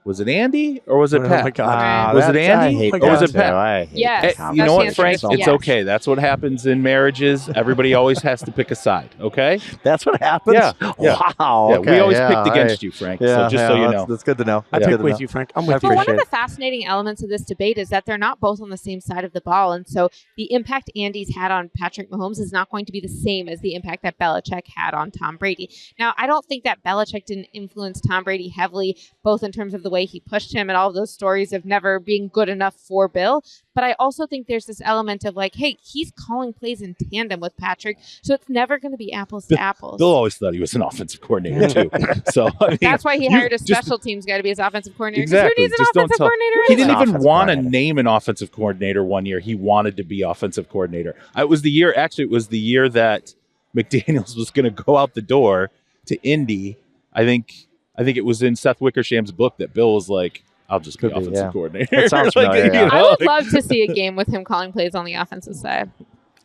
was it Andy or was it Pat? Oh my God. Was it Andy or was it Pat? Yes. You know what, Frank? Yes. It's okay. That's what happens in marriages. Everybody always has to pick a side, okay? That's what happens? Yeah. Wow. Yeah, Okay, we always picked against you, Frank. So just so you know. That's good to know. I That's pick good to with know. you, Frank. I'm I with you. Well, one appreciate of the fascinating elements of this debate is that they're not both on the same side of the ball. And so the impact Andy's had on Patrick Mahomes is not going to be the same as the impact that Belichick had on Tom Brady. Now, I don't think that Belichick didn't influence Tom Brady heavily, both in terms of the way he pushed him and all of those stories of never being good enough for Bill. But I also think there's this element of like, hey, he's calling plays in tandem with Patrick, so it's never going to be apples to apples. Bill always thought he was an offensive coordinator, too. So I mean, that's why he hired a special teams guy to be his offensive coordinator. Exactly. Who needs an offensive coordinator? He didn't Anyway? even want to name an offensive coordinator one year. He wanted to be offensive coordinator. It was the year that McDaniels was going to go out the door to Indy. I think it was in Seth Wickersham's book that Bill was like, I'll just be offensive coordinator. That sounds familiar, yeah. I would love to see a game with him calling plays on the offensive side.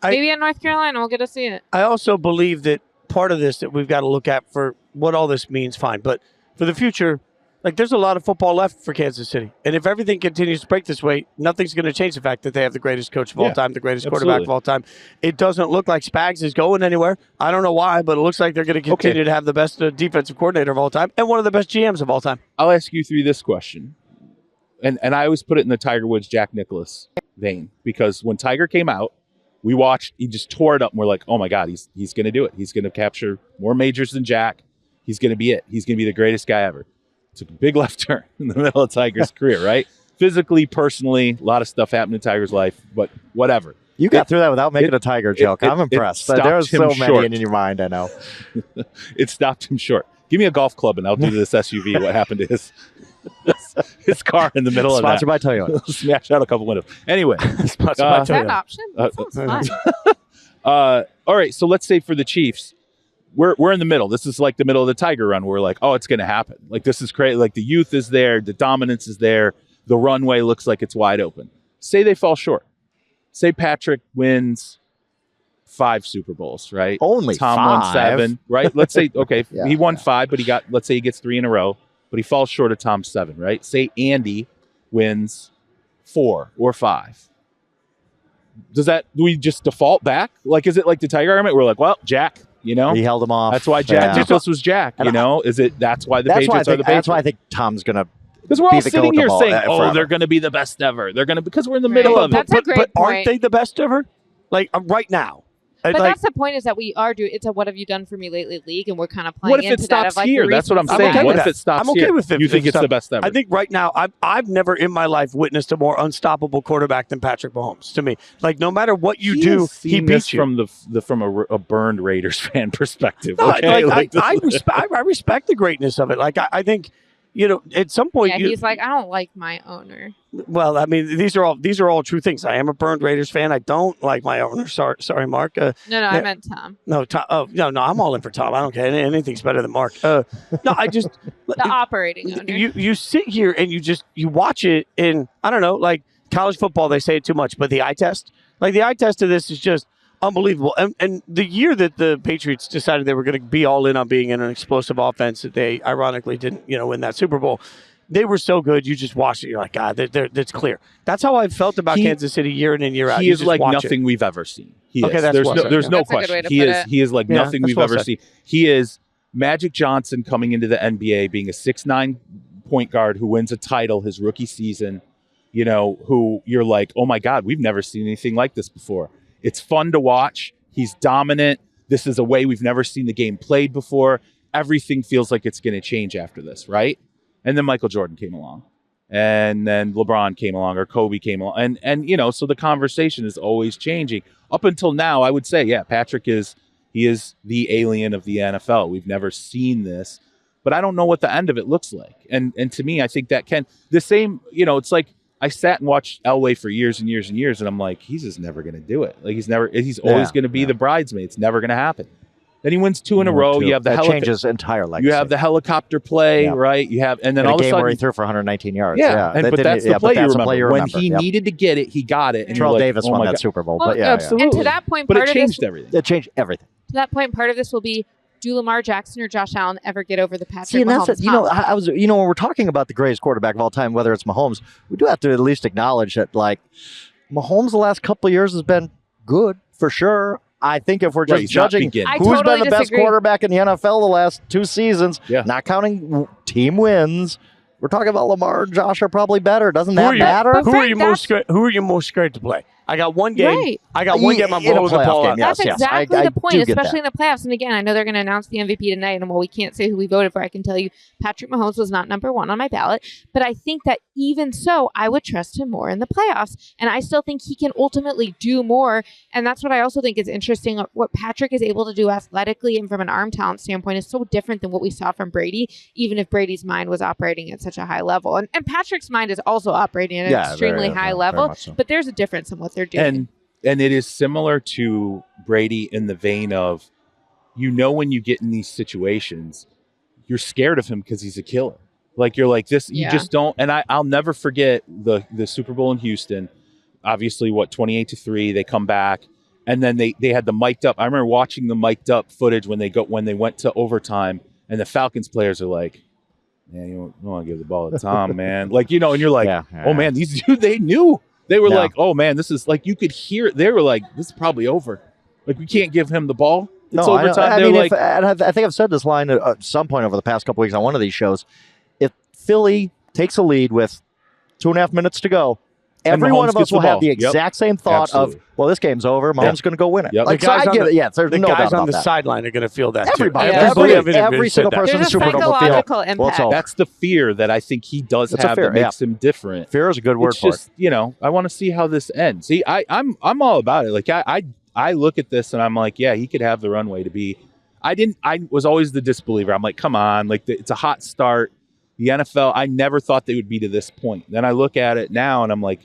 Maybe in North Carolina, we'll get to see it. I also believe that part of this that we've got to look at for what all this means, fine. But for the future, Like, there's a lot of football left for Kansas City. And if everything continues to break this way, nothing's going to change the fact that they have the greatest coach of all time, the greatest quarterback of all time. It doesn't look like Spags is going anywhere. I don't know why, but it looks like they're going to continue to have the best defensive coordinator of all time and one of the best GMs of all time. I'll ask you through this question. And I always put it in the Tiger Woods, Jack Nicklaus vein. Because when Tiger came out, we watched, he just tore it up. And we're like, oh, my God, he's going to do it. He's going to capture more majors than Jack. He's going to be it. He's going to be the greatest guy ever. Took a big left turn in the middle of Tiger's career, right? Physically, personally, a lot of stuff happened in Tiger's life, but whatever. You got through that without making a Tiger joke. I'm impressed. There was so many in your mind, I know. It stopped him short. Give me a golf club and I'll do this SUV. What happened to his car in the middle of that? Sponsored by Toyota. Smash out a couple windows. Anyway. Sponsored by Toyota. Is that an option? That sounds fun. All right, so let's say for the Chiefs, we're in the middle. This is like the middle of the Tiger run. We're like, oh, it's going to happen. Like, this is crazy. Like, the youth is there. The dominance is there. The runway looks like it's wide open. Say they fall short. Say Patrick wins 5 Super Bowls, right? Only Tom 5? won 7, right? Let's say, okay, he won 5, but let's say he gets 3 in a row, but he falls short of Tom's 7, right? Say Andy wins 4 or 5. Do we just default back? Like, is it like the Tiger argument? We're like, well, Jack. You know, he held him off. That's why Jack Nicklaus was Jack. You know, that's why the Patriots are the Patriots. That's why I think Tom's gonna. Because we're all sitting here saying, "Oh, they're going to be the best ever." They're going to because we're in the middle of it. That's a great point. Aren't they the best ever? Like right now. But that's the point, is that we are doing. It's a "what have you done for me lately" league, and we're kind of playing. What if it stops here? That's what I'm saying. What if it stops here? I'm okay with it. You think it's the best ever? I think right now, I've never in my life witnessed a more unstoppable quarterback than Patrick Mahomes. To me, like no matter what you do, he beats you. From a burned Raiders fan perspective. No, okay? I respect the greatness of it. Like I think. You know, at some point, he's like, I don't like my owner. Well, I mean, these are all true things. I am a burned Raiders fan. I don't like my owner. Sorry, Mark. No, I meant Tom. No, Tom. Oh, no, I'm all in for Tom. I don't care. Anything's better than Mark. No, I just the operating owner. You sit here and you watch it in, I don't know, like college football. They say it too much, but the eye test, like the eye test of this is just unbelievable. And the year that the Patriots decided they were going to be all in on being in an explosive offense, that they ironically didn't, win that Super Bowl. They were so good. You just watch it. You're like, God, that's clear. That's how I've felt about Kansas City year in and year out. He is like nothing we've ever seen. He is. There's no question. He is like nothing we've ever seen. He is Magic Johnson coming into the NBA, being a 6'9" point guard who wins a title his rookie season. Who you're like, oh my God, we've never seen anything like this before. It's fun to watch. He's dominant. This is a way we've never seen the game played before. Everything feels like it's going to change after this, right? And then Michael Jordan came along. And then LeBron came along, or Kobe came along. And so the conversation is always changing. Up until now, I would say, yeah, Patrick is the alien of the NFL. We've never seen this. But I don't know what the end of it looks like. And to me, I think that the same, it's like, I sat and watched Elway for years and years and years, and I'm like, he's just never going to do it. Like he's always going to be the bridesmaid. It's never going to happen. Then he wins 2 in a row. You have the changes entire legacy. You have the helicopter play, right? You have, and then all of a sudden where he threw for 119 yards. But that's the play you remember. When he needed to get it, he got it. And Terrell Davis won that Super Bowl. Well, absolutely. And to that point, but it changed everything. It changed everything. To that point, part of this will be, do Lamar Jackson or Josh Allen ever get over the Patrick Mahomes? When we're talking about the greatest quarterback of all time, whether it's Mahomes, we do have to at least acknowledge that, like, Mahomes the last couple of years has been good for sure. I think if we're just judging who's been the best quarterback in the NFL the last 2 seasons, not counting team wins, we're talking about Lamar and Josh are probably better. Doesn't that matter? Who are you most scared to play? I got one game. Right. I got one game. I'm blowing the ball out. That's exactly the point, especially in the playoffs. And again, I know they're going to announce the MVP tonight. And while we can't say who we voted for, I can tell you Patrick Mahomes was not number 1 on my ballot. But I think that even so, I would trust him more in the playoffs. And I still think he can ultimately do more. And that's what I also think is interesting. What Patrick is able to do athletically and from an arm talent standpoint is so different than what we saw from Brady, even if Brady's mind was operating at such a high level. And Patrick's mind is also operating at an extremely high level. So. But there's a difference in what they're doing. And it is similar to Brady in the vein of, when you get in these situations, you're scared of him because he's a killer. Like, you're like this, you just don't. And I'll never forget the Super Bowl in Houston. Obviously, 28-3, they come back. And then they had the mic'd up. I remember watching the mic'd up footage when they went to overtime. And the Falcons players are like, man, you don't want to give the ball to Tom, man. Like, and you're like, Yeah. oh, man, these dudes, they knew. They were like, oh, man, this is like, you could hear it. They were like, this is probably over. Like, we can't give him the ball. It's overtime. I mean, I think I've said this line at some point over the past couple weeks on one of these shows. If Philly takes a lead with 2.5 minutes to go, every one of us will have the exact same thought of, well, this game's over. Mahomes going to go win it. Yep. Like, so I get it. Yeah, there's the no doubt guys on about the that. sideline are going to feel that Everybody. too. Every single person in the Super Bowl will feel, well, it's over. That's the fear that I think he does have that makes him different. Fear is a good word for it. I want to see how this ends. See, I'm all about it. Like, I look at this and I'm like, yeah, he could have the runway to be. I was always the disbeliever. I'm like, come on, like it's a hot start. The NFL, I never thought they would be to this point. Then I look at it now and I'm like,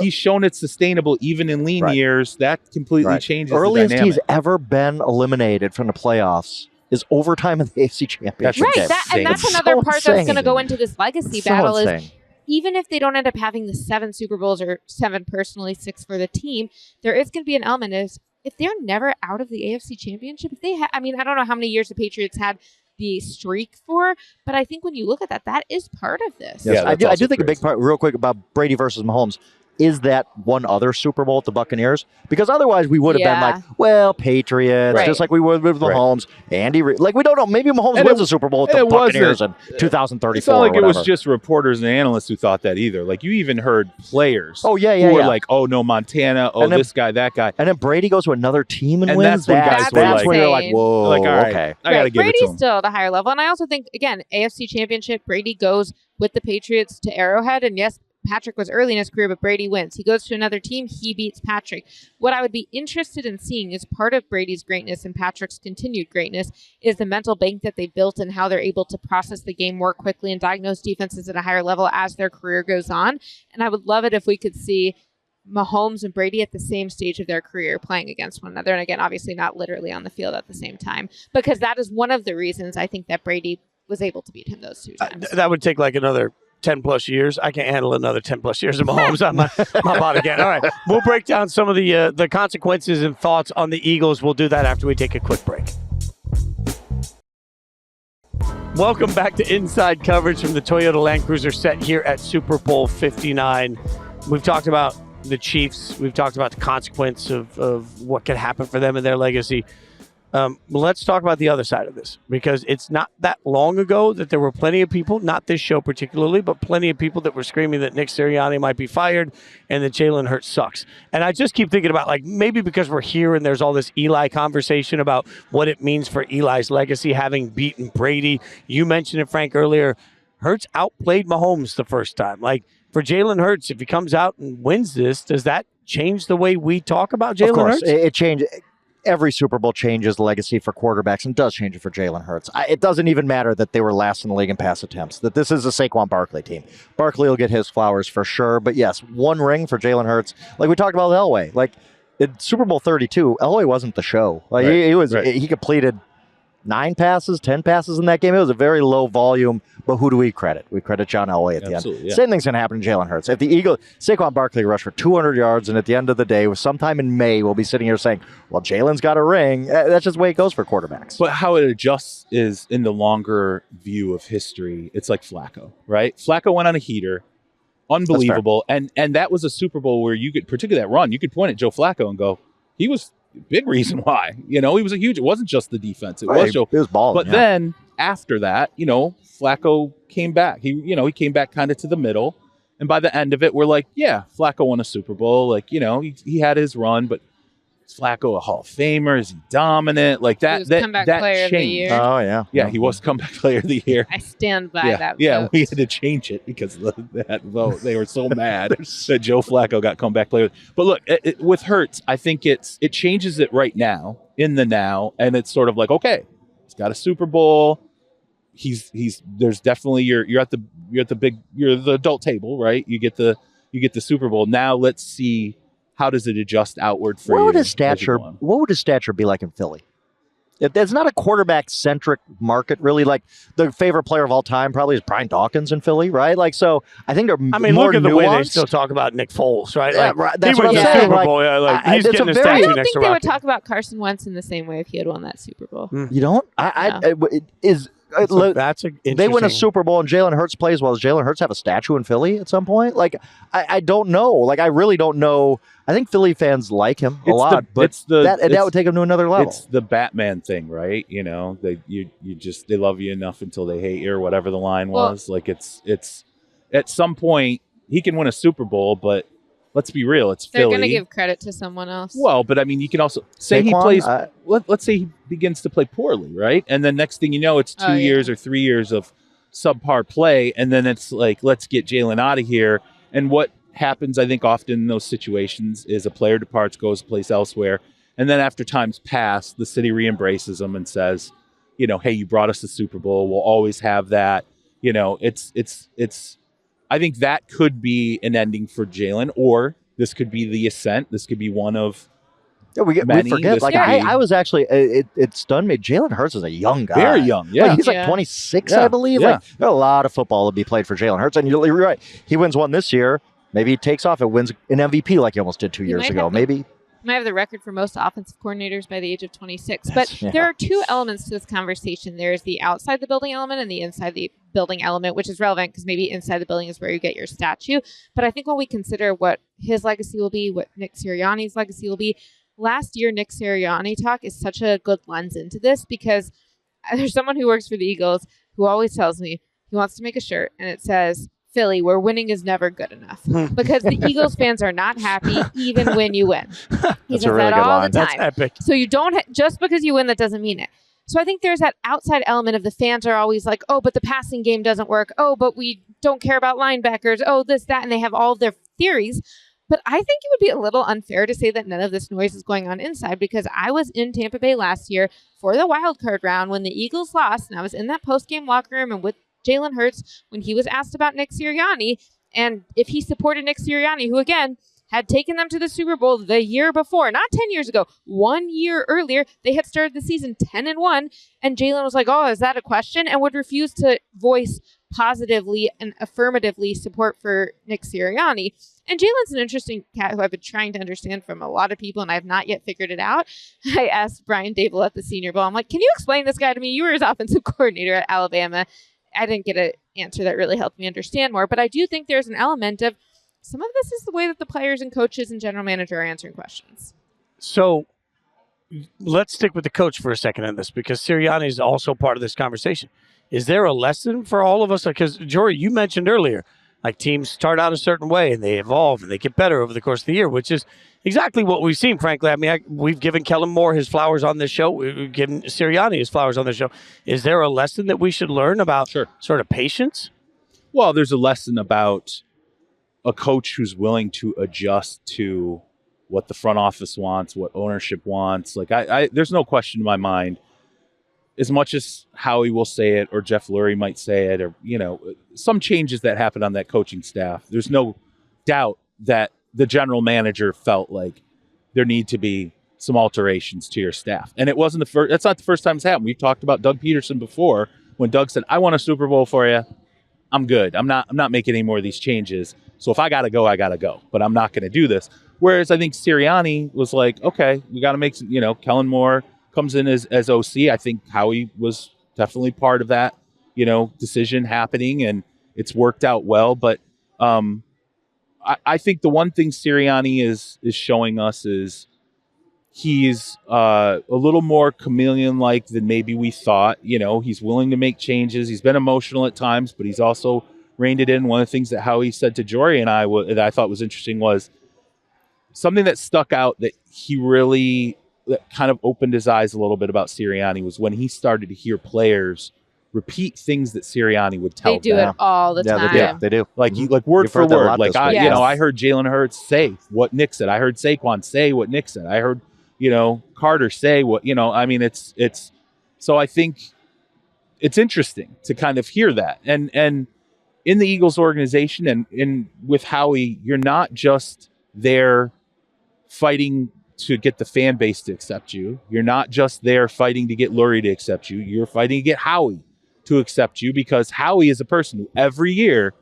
he's shown it's sustainable even in lean years. That completely changes the dynamic. Earliest he's ever been eliminated from the playoffs is overtime in the AFC Championship game. And that's another part that's going to go into this legacy battle insane. Is even if they don't end up having the 7 Super Bowls or 7 personally, 6 for the team, there is going to be an element is if they're never out of the AFC Championship, if they I mean, I don't know how many years the Patriots had the streak for, but I think when you look at that, that is part of this. Yes, I do think a big part, real quick, about Brady versus Mahomes is that one other Super Bowl at the Buccaneers, because otherwise we would have been like, well, Patriots, just like we would with Mahomes, Andy Reid. Like, we don't know. Maybe Mahomes wins a Super Bowl at the Buccaneers in 2034. It's not like it was just reporters and analysts who thought that either. Like, you even heard players who were like, oh, no, Montana, this guy, that guy. And then Brady goes to another team and wins. That's when you're like, whoa, like, all right, okay. I got to give Brady's it to him. still at a higher level. And I also think, again, AFC Championship, Brady goes with the Patriots to Arrowhead. And yes, Patrick was early in his career, but Brady wins. He goes to another team. He beats Patrick. What I would be interested in seeing is part of Brady's greatness and Patrick's continued greatness is the mental bank that they built and how they're able to process the game more quickly and diagnose defenses at a higher level as their career goes on. And I would love it if we could see Mahomes and Brady at the same stage of their career playing against one another. And again, obviously not literally on the field at the same time, because that is one of the reasons I think that Brady was able to beat him those 2 times. That would take like another 10 plus years. I can't handle another 10 plus years of Mahomes on my body again. All right. We'll break down some of the consequences and thoughts on the Eagles. We'll do that after we take a quick break. Welcome back to Inside Coverage from the Toyota Land Cruiser set here at Super Bowl 59. We've talked about the Chiefs. We've talked about the consequence of what could happen for them and their legacy. Let's talk about the other side of this, because it's not that long ago that there were plenty of people, not this show particularly, but plenty of people that were screaming that Nick Sirianni might be fired and that Jalen Hurts sucks. And I just keep thinking about, like, maybe because we're here and there's all this Eli conversation about what it means for Eli's legacy having beaten Brady. You mentioned it, Frank, earlier. Hurts outplayed Mahomes the first time. Like, for Jalen Hurts, if he comes out and wins this, does that change the way we talk about Jalen Hurts? It changed. Every Super Bowl changes the legacy for quarterbacks and does change it for Jalen Hurts. It doesn't even matter that they were last in the league in pass attempts, that this is a Saquon Barkley team. Barkley will get his flowers for sure. But yes, one ring for Jalen Hurts. Like we talked about with Elway. Like in Super Bowl 32, Elway wasn't the show. Like he completed 9 passes, 10 passes in that game. It was a very low volume, but who do we credit? We credit John Elway at the end. Yeah. Same thing's going to happen to Jalen Hurts. If the Saquon Barkley rushed for 200 yards, and at the end of the day, sometime in May, we'll be sitting here saying, well, Jalen's got a ring. That's just the way it goes for quarterbacks. But how it adjusts is in the longer view of history. It's like Flacco, right? Flacco went on a heater. Unbelievable. And that was a Super Bowl where you could, particularly that run, you could point at Joe Flacco and go, he was big reason why. He was a huge, it wasn't just the defense. It was Joe. It was balling. But then after that, Flacco came back. He came back kind of to the middle. And by the end of it, we're like, yeah, Flacco won a Super Bowl. Like, he had his run, but is Flacco a Hall of Famer? Is he dominant? Like that, he was comeback player changed. Of the year. Oh, yeah. Yeah, he was comeback player of the year. I stand by that. Yeah, vote. we had to change it because of that vote. They were so mad that Joe Flacco got comeback player. But look, with Hurts, I think it changes it right now, in the now, and it's sort of like, okay, he's got a Super Bowl. There's definitely you're the adult table, right? You get the Super Bowl. Now let's see, how does it adjust outward for you? What would his stature be like in Philly? It's not a quarterback-centric market, really. Like, the favorite player of all time probably is Brian Dawkins in Philly, right? Like, so I think they're more look at the nuanced. way they still talk about Nick Foles, right? Yeah, like, right. That's he what won I'm the saying. Super Bowl. He's getting a statue I don't next to think they Rocky. would talk about Carson Wentz in the same way if he had won that Super Bowl. You don't? That's they win a Super Bowl and Jalen Hurts plays well. Does Jalen Hurts have a statue in Philly at some point? Like, I don't know. Like, I really don't know. I think Philly fans like him a lot, but that would take him to another level. It's the Batman thing, right? You know, they love you enough until they hate you, or whatever the line was. Like, it's at some point he can win a Super Bowl, but let's be real, it's Philly. They're going to give credit to someone else. Well, but I mean, you can also say Saquon, he plays. Let's say he begins to play poorly, right? And then next thing you know, it's 2 years or 3 years of subpar play, and then it's like, let's get Jalen out of here. And what happens, I think, often in those situations is a player departs, goes to place elsewhere, and then after time's passed, the city re-embraces them and says, you know, hey, you brought us the Super Bowl. We'll always have that. You know, it's. I think that could be an ending for Jalen, or this could be the ascent. This could be one of we forget. Like, I was actually, it stunned me. Jalen Hurts is a young guy. Very young, yeah. Like, he's like 26, I believe. Yeah. Like, there's a lot of football to be played for Jalen Hurts. And you're right. He wins one this year. Maybe he takes off and wins an MVP like he almost did 2 years ago. Maybe. Might have the record for most offensive coordinators by the age of 26. But there are two elements to this conversation. There's the outside the building element and the inside the building element, which is relevant because maybe inside the building is where you get your statue. But I think when we consider what his legacy will be, what Nick Sirianni's legacy will be, last year Nick Sirianni talk is such a good lens into this, because there's someone who works for the Eagles who always tells me he wants to make a shirt and it says, Philly, where winning is never good enough, because the Eagles fans are not happy even when you win. He says that all the time. That's epic. So you don't just because you win, that doesn't mean it. So I think there's that outside element of the fans are always like, oh, but the passing game doesn't work. Oh, but we don't care about linebackers. Oh, this, that, and they have all of their theories. But I think it would be a little unfair to say that none of this noise is going on inside, because I was in Tampa Bay last year for the wild card round when the Eagles lost, and I was in that post-game locker room and with Jalen Hurts when he was asked about Nick Sirianni and if he supported Nick Sirianni, who again had taken them to the Super Bowl the year before, not 10 years ago, 1 year earlier. They had started the season 10-1, and Jalen was like, oh, is that a question? And would refuse to voice positively and affirmatively support for Nick Sirianni. And Jalen's an interesting cat who I've been trying to understand from a lot of people, and I have not yet figured it out. I asked Brian Dable at the Senior Bowl, I'm like, can you explain this guy to me? You were his offensive coordinator at Alabama. I didn't get an answer that really helped me understand more, but I do think there's an element of some of this is the way that the players and coaches and general manager are answering questions. So let's stick with the coach for a second on this, because Sirianni is also part of this conversation. Is there a lesson for all of us? Because, Jori, you mentioned earlier, like, teams start out a certain way and they evolve and they get better over the course of the year, which is exactly what we've seen, frankly. I mean, we've given Kellen Moore his flowers on this show. We've given Sirianni his flowers on this show. Is there a lesson that we should learn about sort of patience? Well, there's a lesson about a coach who's willing to adjust to what the front office wants, what ownership wants. Like, I there's no question in my mind, as much as Howie will say it or Jeff Lurie might say it, or, you know, some changes that happen on that coaching staff, there's no doubt that the general manager felt like there need to be some alterations to your staff. And it wasn't that's not the first time it's happened. We've talked about Doug Peterson before, when Doug said, I want a Super Bowl for you. I'm good. I'm not making any more of these changes. So if I got to go, I got to go, but I'm not going to do this. Whereas I think Sirianni was like, okay, we got to make some, you know, Kellen Moore comes in as OC. I think Howie was definitely part of that, you know, decision happening, and it's worked out well. But I think the one thing Sirianni is showing us is he's a little more chameleon-like than maybe we thought. You know, he's willing to make changes. He's been emotional at times, but he's also reined it in. One of the things that Howie said to Jori and I that I thought was interesting was something that stuck out that he really that kind of opened his eyes a little bit about Sirianni was when he started to hear players repeat things that Sirianni would tell them. They do it all the time. They do. Like, like word for word. Like, you know, I heard Jalen Hurts say what Nick said. I heard Saquon say what Nick said. I heard, you know, Carter say what, you know, I mean, it's, so I think it's interesting to kind of hear that. And in the Eagles organization and with Howie, you're not just there fighting to get the fan base to accept you. You're not just there fighting to get Lurie to accept you. You're fighting to get Howie to accept you, because Howie is a person who every year,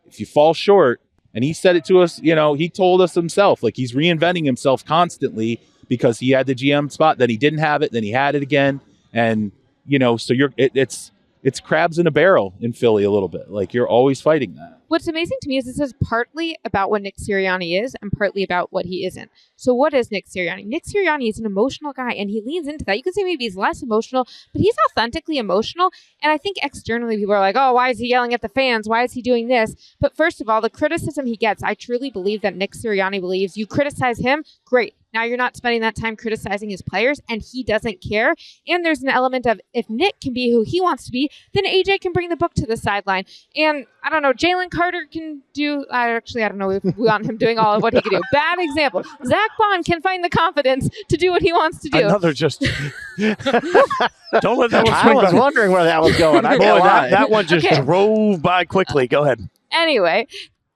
if you fall short, and he said it to us, you know, he told us himself, like, he's reinventing himself constantly because he had the GM spot, then he didn't have it, then he had it again. And, you know, so it's it's crabs in a barrel in Philly a little bit. Like, you're always fighting that. What's amazing to me is this is partly about what Nick Sirianni is and partly about what he isn't. So what is Nick Sirianni? Nick Sirianni is an emotional guy, and he leans into that. You could say maybe he's less emotional, but he's authentically emotional. And I think externally people are like, oh, why is he yelling at the fans? Why is he doing this? But first of all, the criticism he gets, I truly believe that Nick Sirianni believes you criticize him, great. Now you're not spending that time criticizing his players, and he doesn't care. And there's an element of if Nick can be who he wants to be, then AJ can bring the book to the sideline. And I don't know, Jalen Carter can do, I don't know if we want him doing all of what he can do. Bad example. Zach Bond can find the confidence to do what he wants to do. Another just. Don't let that one I swing was by. wondering where that was going. I Boy, can't lie. that one just drove by quickly. Go ahead. Anyway,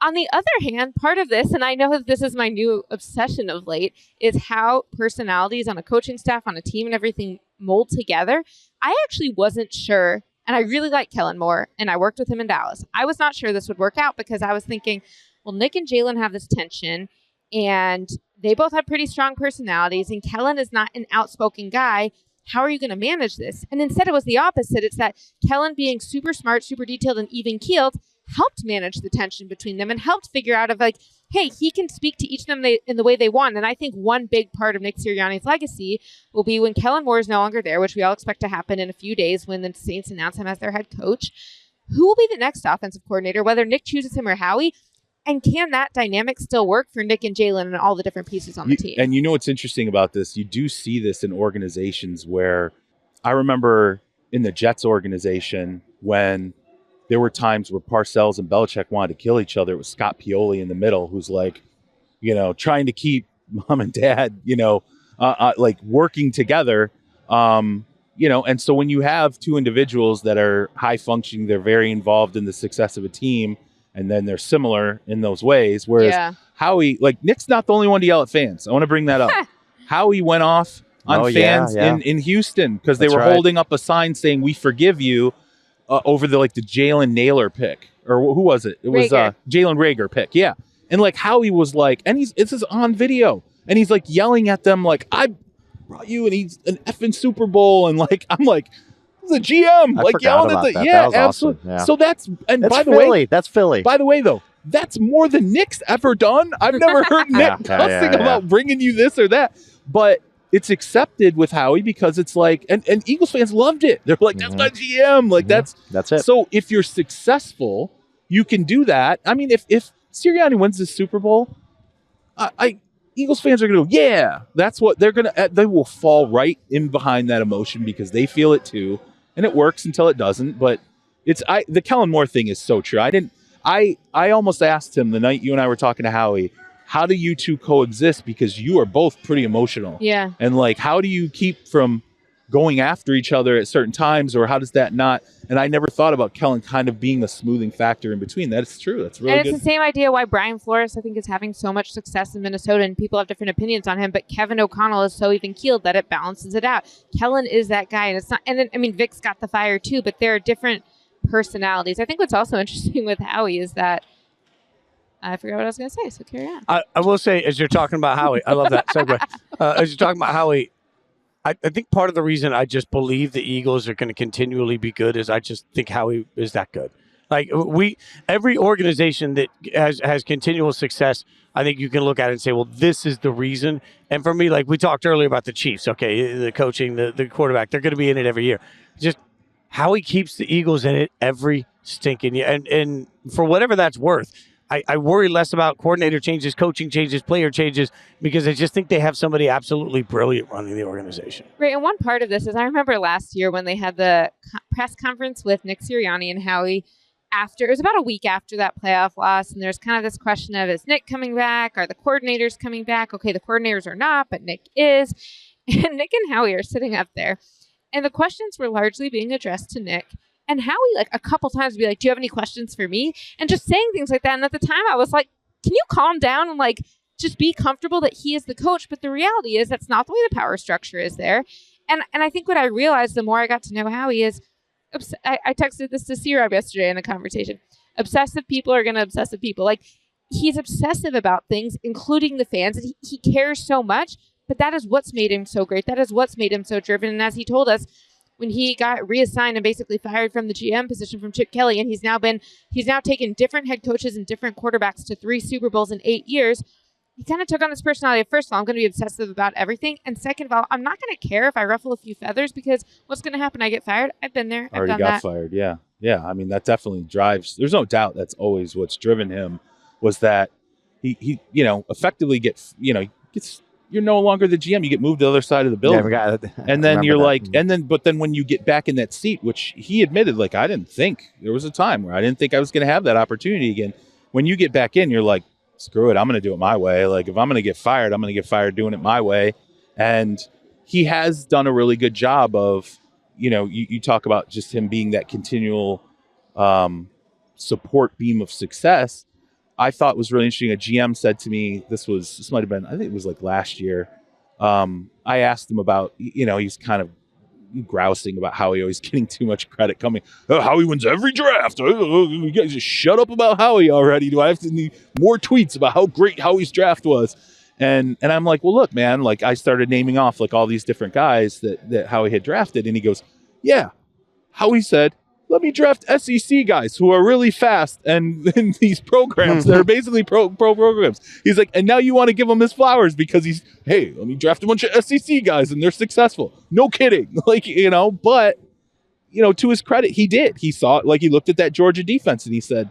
on the other hand, part of this, and I know that this is my new obsession of late, is how personalities on a coaching staff, on a team, and everything mold together. I actually wasn't sure, and I really like Kellen Moore, and I worked with him in Dallas. I was not sure this would work out because I was thinking, well, Nick and Jalen have this tension, and they both have pretty strong personalities, and Kellen is not an outspoken guy. How are you going to manage this? And instead it was the opposite. It's that Kellen being super smart, super detailed, and even-keeled helped manage the tension between them and helped figure out of like, hey, he can speak to each of them in the way they want. And I think one big part of Nick Sirianni's legacy will be when Kellen Moore is no longer there, which we all expect to happen in a few days when the Saints announce him as their head coach. Who will be the next offensive coordinator, whether Nick chooses him or Howie? And can that dynamic still work for Nick and Jalen and all the different pieces on the team? And you know what's interesting about this? You do see this in organizations where I remember in the Jets organization when there were times where Parcells and Belichick wanted to kill each other. It was Scott Pioli in the middle who's like, trying to keep mom and dad, like working together. And so when you have two individuals that are high functioning, they're very involved in the success of a team, and then they're similar in those ways. Whereas Howie, like Nick's not the only one to yell at fans. I want to bring that up. Howie went off on fans in Houston because they were holding up a sign saying, "We forgive you," over the Jalen Naylor pick. Or who was it? It was Jalen Reagor pick. Yeah. And like Howie was like, and this is on video, and he's like yelling at them like, "I brought you and he's an effing Super Bowl," and like I'm like, the GM like yelling at the that absolutely. Awesome. Yeah. So that's by the Philly. way, that's Philly. By the way, though, that's more than Nick's ever done. I've never heard Nick cussing about bringing you this or that, but it's accepted with Howie because it's like, and Eagles fans loved it. They're like, that's my GM. Like that's it. So if you're successful, you can do that. I mean, if Sirianni wins this Super Bowl, Eagles fans are going to go, yeah, that's what they're going to, they will fall right in behind that emotion because they feel it too. And it works until it doesn't. But the Kellen Moore thing is so true. I almost asked him the night you and I were talking to Howie, how do you two coexist? Because you are both pretty emotional. Yeah. And like, how do you keep from going after each other at certain times, or how does that not? And I never thought about Kellen kind of being a smoothing factor in between. That's true. That's really good. And it's the same idea why Brian Flores, I think, is having so much success in Minnesota, and people have different opinions on him, but Kevin O'Connell is so even-keeled that it balances it out. Kellen is that guy, and it's not, and then, I mean, Vic's got the fire too, but there are different personalities. I think what's also interesting with Howie is that I forgot what I was going to say, so carry on. I will say, as you're talking about Howie, I love that segue. As you're talking about Howie, I think part of the reason I just believe the Eagles are going to continually be good is I just think Howie is that good. Like every organization that has continual success, I think you can look at it and say, well, this is the reason. And for me, like we talked earlier about the Chiefs, okay, the coaching, the quarterback, they're going to be in it every year. Just Howie keeps the Eagles in it every stinking year. And for whatever that's worth, I worry less about coordinator changes, coaching changes, player changes, because I just think they have somebody absolutely brilliant running the organization. Right, and one part of this is I remember last year when they had the press conference with Nick Sirianni and Howie it was about a week after that playoff loss, and there's kind of this question of, is Nick coming back? Are the coordinators coming back? Okay, the coordinators are not, but Nick is. And Nick and Howie are sitting up there, and the questions were largely being addressed to Nick. And Howie, like a couple times, would be like, do you have any questions for me? And just saying things like that. And at the time, I was like, can you calm down and like just be comfortable that he is the coach? But the reality is that's not the way the power structure is there. And I think what I realized the more I got to know Howie is, I texted this to C-Rob yesterday in a conversation. Obsessive people are going to obsessive people. Like, he's obsessive about things, including the fans. And he cares so much. But that is what's made him so great. That is what's made him so driven. And as he told us, when he got reassigned and basically fired from the GM position from Chip Kelly, and he's now taken different head coaches and different quarterbacks to 3 Super Bowls in 8 years. He kind of took on this personality of, first of all, I'm going to be obsessive about everything. And second of all, I'm not going to care if I ruffle a few feathers because what's going to happen? I get fired. I've been there. I've done that. Fired. Yeah. Yeah. I mean, that definitely drives. There's no doubt that's always what's driven him was that he effectively gets, you're no longer the GM. You get moved to the other side of the building. Yeah, and then you're that. But then when you get back in that seat, which he admitted, like, I didn't think there was a time where I didn't think I was going to have that opportunity again. When you get back in, you're like, screw it, I'm going to do it my way. Like, if I'm going to get fired, I'm going to get fired doing it my way. And he has done a really good job of, you talk about just him being that continual support beam of success. I thought was really interesting. A GM said to me, this might have been, I think it was like last year. I asked him about, he's kind of grousing about how he always getting too much credit coming. Howie wins every draft. You guys just shut up about Howie already. Do I have to need more tweets about how great Howie's draft was? And I'm like, well, look, man, like I started naming off like all these different guys that Howie had drafted. And he goes, yeah, Howie said, let me draft SEC guys who are really fast and in these programs that are basically pro programs. He's like, and now you want to give him his flowers because hey, let me draft a bunch of SEC guys and they're successful. No kidding. Like, but, to his credit, he did. He saw it. Like, he looked at that Georgia defense and he said,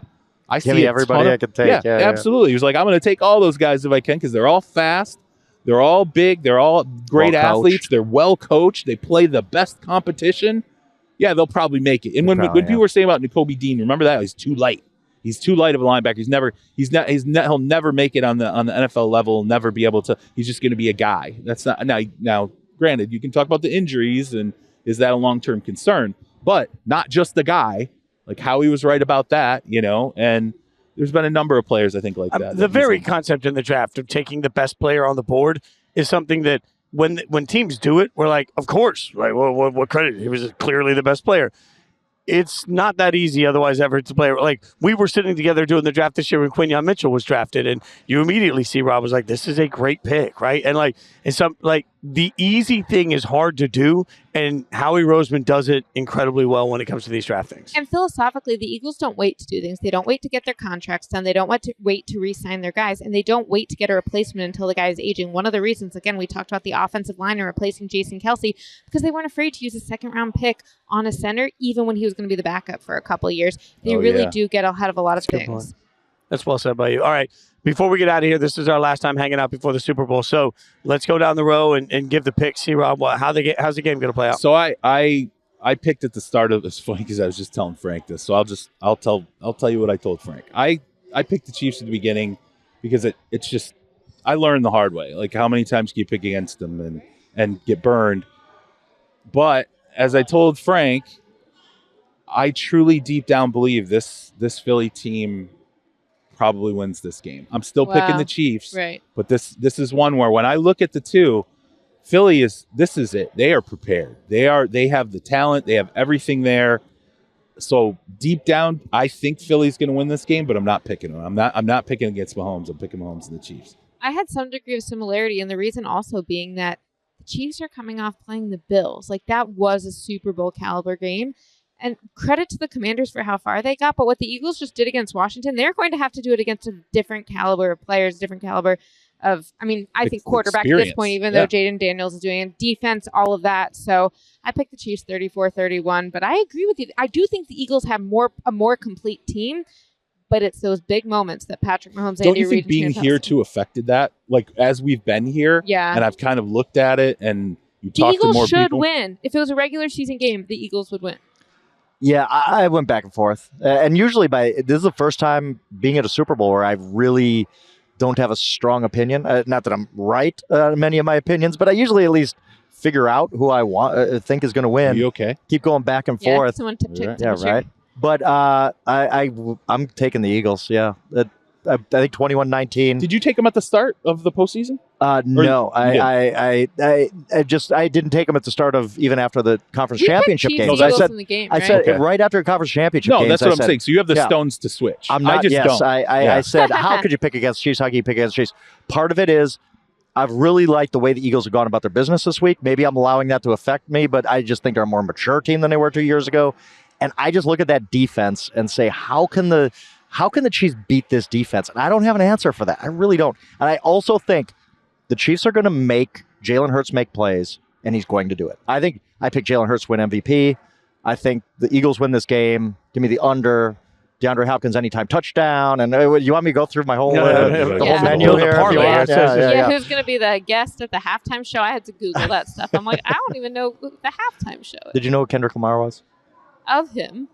I see everybody I could take. Yeah, absolutely. He was like, I'm going to take all those guys if I can because they're all fast. They're all big. They're all great athletes. They're well coached. They play the best competition. Yeah, they'll probably make it. And when people were saying about Nakobe Dean, remember that he's too light. He's too light of a linebacker. He'll never make it on the NFL level. Never be able to. He's just going to be a guy. That's not now. Granted, you can talk about the injuries and is that a long-term concern, but not just the guy. Like Howie was right about that, And there's been a number of players I think like that. The very concept in the draft of taking the best player on the board is something that. When teams do it, we're like, of course, right? Well, what credit? He was clearly the best player. It's not that easy otherwise ever to play. Like, we were sitting together doing the draft this year when Quinyon Mitchell was drafted, and you immediately see Rob was like, this is a great pick, right? And the easy thing is hard to do, and Howie Roseman does it incredibly well when it comes to these draft things. And philosophically, the Eagles don't wait to do things. They don't wait to get their contracts done. They don't wait to re-sign their guys, and they don't wait to get a replacement until the guy is aging. One of the reasons, again, we talked about the offensive line and replacing Jason Kelce, because they weren't afraid to use a second-round pick on a center, even when he was going to be the backup for a couple of years. They really do get ahead of a lot of things. That's well said by you. All right. Before we get out of here, this is our last time hanging out before the Super Bowl. So let's go down the row and give the pick. See, Rob, how's the game going to play out? So I picked at the start of this. Funny because I was just telling Frank this. So I'll tell you what I told Frank. I picked the Chiefs at the beginning because it's just I learned the hard way. Like, how many times can you pick against them and get burned? But as I told Frank, I truly deep down believe this Philly team probably wins this game. I'm still picking the Chiefs, right? But this is one where when I look at the two, Philly this is it. They are prepared. They have the talent. They have everything there. So deep down, I think Philly's going to win this game, but I'm not picking them. I'm not picking against Mahomes. I'm picking Mahomes and the Chiefs. I had some degree of similarity, and the reason also being that the Chiefs are coming off playing the Bills. Like, that was a Super Bowl caliber game. And credit to the Commanders for how far they got. But what the Eagles just did against Washington, they're going to have to do it against a different caliber of players, different caliber of, I think quarterback at this point, even though Jaden Daniels is doing it, defense, all of that. So I picked the Chiefs 34-31. But I agree with you. I do think the Eagles have a more complete team. But it's those big moments that Patrick Mahomes, Andy Reid, don't you think being here too affected that? Like, as we've been here, and I've kind of looked at it, and you talk to more people. The Eagles should win. If it was a regular season game, the Eagles would win. Yeah, I went back and forth. And usually this is the first time being at a Super Bowl where I really don't have a strong opinion. Not that I'm right on many of my opinions, but I usually at least figure out who I think is going to win. Are you okay? Keep going back and forth. Someone right. But I'm taking the Eagles, I think 21-19. Did you take them at the start of the postseason? No, I didn't take them at the start of even after the conference championship game. I said right after the conference championship game. No, that's what I'm saying. So you have the stones to switch. I'm not. I just don't. I said, how could you pick against Chiefs? How can you pick against Chiefs? Part of it is I've really liked the way the Eagles have gone about their business this week. Maybe I'm allowing that to affect me, but I just think they're a more mature team than they were 2 years ago. And I just look at that defense and say, how can the Chiefs beat this defense? And I don't have an answer for that. I really don't. And I also think the Chiefs are going to make Jalen Hurts make plays, and he's going to do it. I think I picked Jalen Hurts to win MVP. I think the Eagles win this game. Give me the under. DeAndre Hopkins anytime touchdown. And you want me to go through my whole, whole menu here? Who's going to be the guest at the halftime show? I had to Google that stuff. I'm like, I don't even know who the halftime show is. Did you know who Kendrick Lamar was? Of him.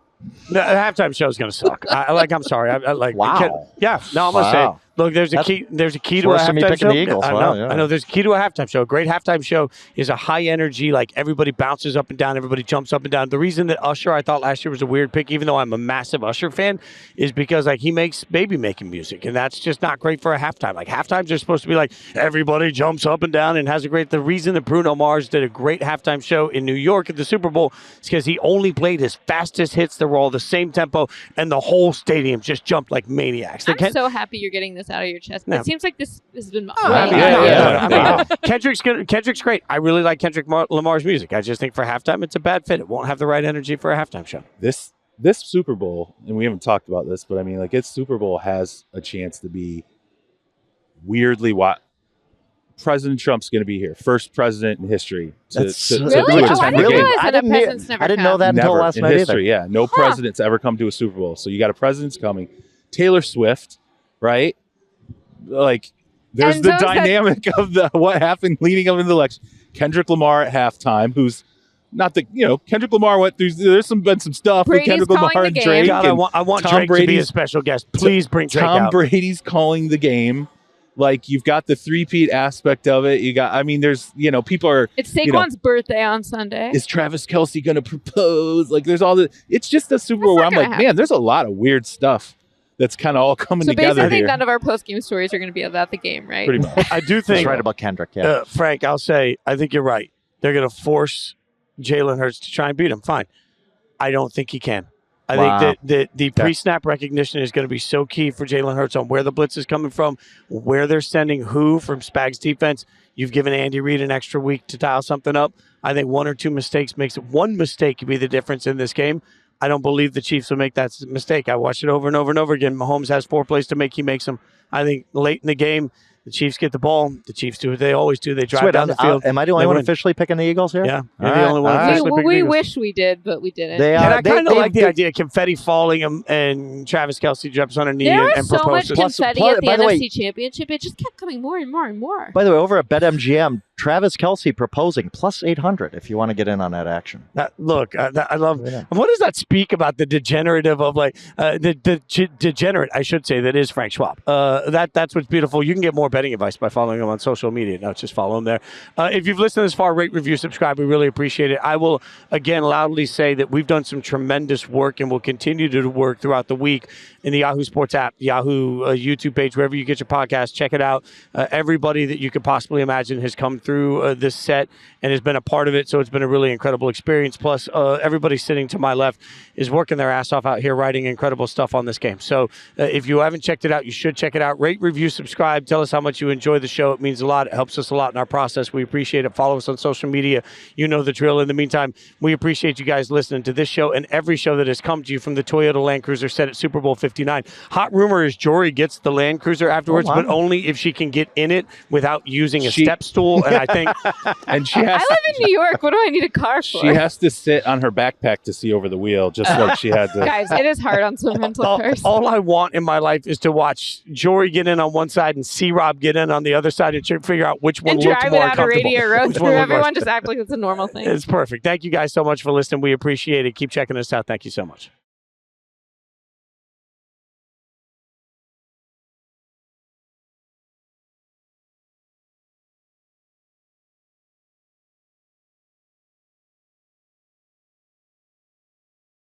The halftime show is going to suck. I'm sorry. I like. Wow. I'm going to say. Look, there's a key to a halftime show. The Eagles. I know. There's a key to a halftime show. A great halftime show is a high energy. Like everybody bounces up and down. Everybody jumps up and down. The reason that Usher, I thought last year was a weird pick, even though I'm a massive Usher fan, is because like he makes baby making music, and that's just not great for a halftime. Like halftimes are supposed to be like everybody jumps up and down and has a great. The reason that Bruno Mars did a great halftime show in New York at the Super Bowl is because he only played his fastest hits that were all the same tempo, and the whole stadium just jumped like maniacs. I'm so happy you're getting this out of your chest. It seems like this has been. Kendrick's great. I really like Kendrick Lamar's music. I just think for halftime, it's a bad fit. It won't have the right energy for a halftime show. This Super Bowl, and we haven't talked about this, but I mean, like, its Super Bowl has a chance to be weirdly what. President Trump's going to be here. First president in history. Really? I didn't realize that a president's never I didn't know that until last night. In history, yeah. No president's ever come to a Super Bowl. So you got a president's coming. Taylor Swift, right? Like, there's the dynamic of what happened leading up into the election. Kendrick Lamar at halftime, who's not the, Kendrick Lamar went through, been some stuff with Kendrick Lamar and Drake. God, I want Drake to be a special guest. Please bring Drake out. Tom Brady's calling the game. Like, you've got the three-peat aspect of it. There's, people are. It's Saquon's birthday on Sunday. Is Travis Kelce going to propose? Like, there's all the. It's just a Super Bowl where I'm like, man, there's a lot of weird stuff that's kind of all coming together. So basically, here. None of our post-game stories are going to be about the game, right? Pretty much. I do think. He's right about Kendrick, yeah. Frank, I'll say, I think you're right. They're going to force Jalen Hurts to try and beat him. Fine. I don't think he can. I think that the pre-snap recognition is going to be so key for Jalen Hurts on where the blitz is coming from, where they're sending who from Spags defense. You've given Andy Reid an extra week to dial something up. I think one or two mistakes makes it. One mistake could be the difference in this game. I don't believe the Chiefs will make that mistake. I watched it over and over and over again. Mahomes has 4 plays to make. He makes them. I think late in the game, the Chiefs get the ball. The Chiefs do what they always do. They drive down the field. Am I the only one officially picking the Eagles here? Yeah, you're the only one officially picking the Eagles. We wish we did, but we didn't. I kind of like the idea of confetti falling and Travis Kelce jumps on a knee and proposes. There was so much confetti at the NFC Championship. It just kept coming more and more and more. By the way, over at BetMGM, Travis Kelce proposing plus 800 if you want to get in on that action. I love. What does that speak about the degenerative of the degenerate? I should say that is Frank Schwab. That's what's beautiful. You can get more betting advice by following him on social media. No, just follow him there. If you've listened this far, rate, review, subscribe. We really appreciate it. I will again loudly say that we've done some tremendous work and will continue to work throughout the week in the Yahoo Sports app, Yahoo YouTube page, wherever you get your podcast. Check it out. Everybody that you could possibly imagine has come through this set and has been a part of it, so it's been a really incredible experience. Plus, everybody sitting to my left is working their ass off out here writing incredible stuff on this game. So if you haven't checked it out, you should check it out. Rate, review, subscribe. Tell us how much you enjoy the show. It means a lot. It helps us a lot in our process. We appreciate it. Follow us on social media. You know the drill. In the meantime, we appreciate you guys listening to this show and every show that has come to you from the Toyota Land Cruiser set at Super Bowl 59. Hot rumor is Jori gets the Land Cruiser afterwards, but only if she can get in it without using a step stool. And I think, and she has. I live in New York. What do I need a car for? She has to sit on her backpack to see over the wheel, just like she had to. Guys, it is hard on some rental cars. All I want in my life is to watch Jori get in on one side and C-Rob get in on the other side and figure out which one looks more comfortable. And drive it out a radial road through everyone, just act like it's a normal thing. It's perfect. Thank you guys so much for listening. We appreciate it. Keep checking us out. Thank you so much.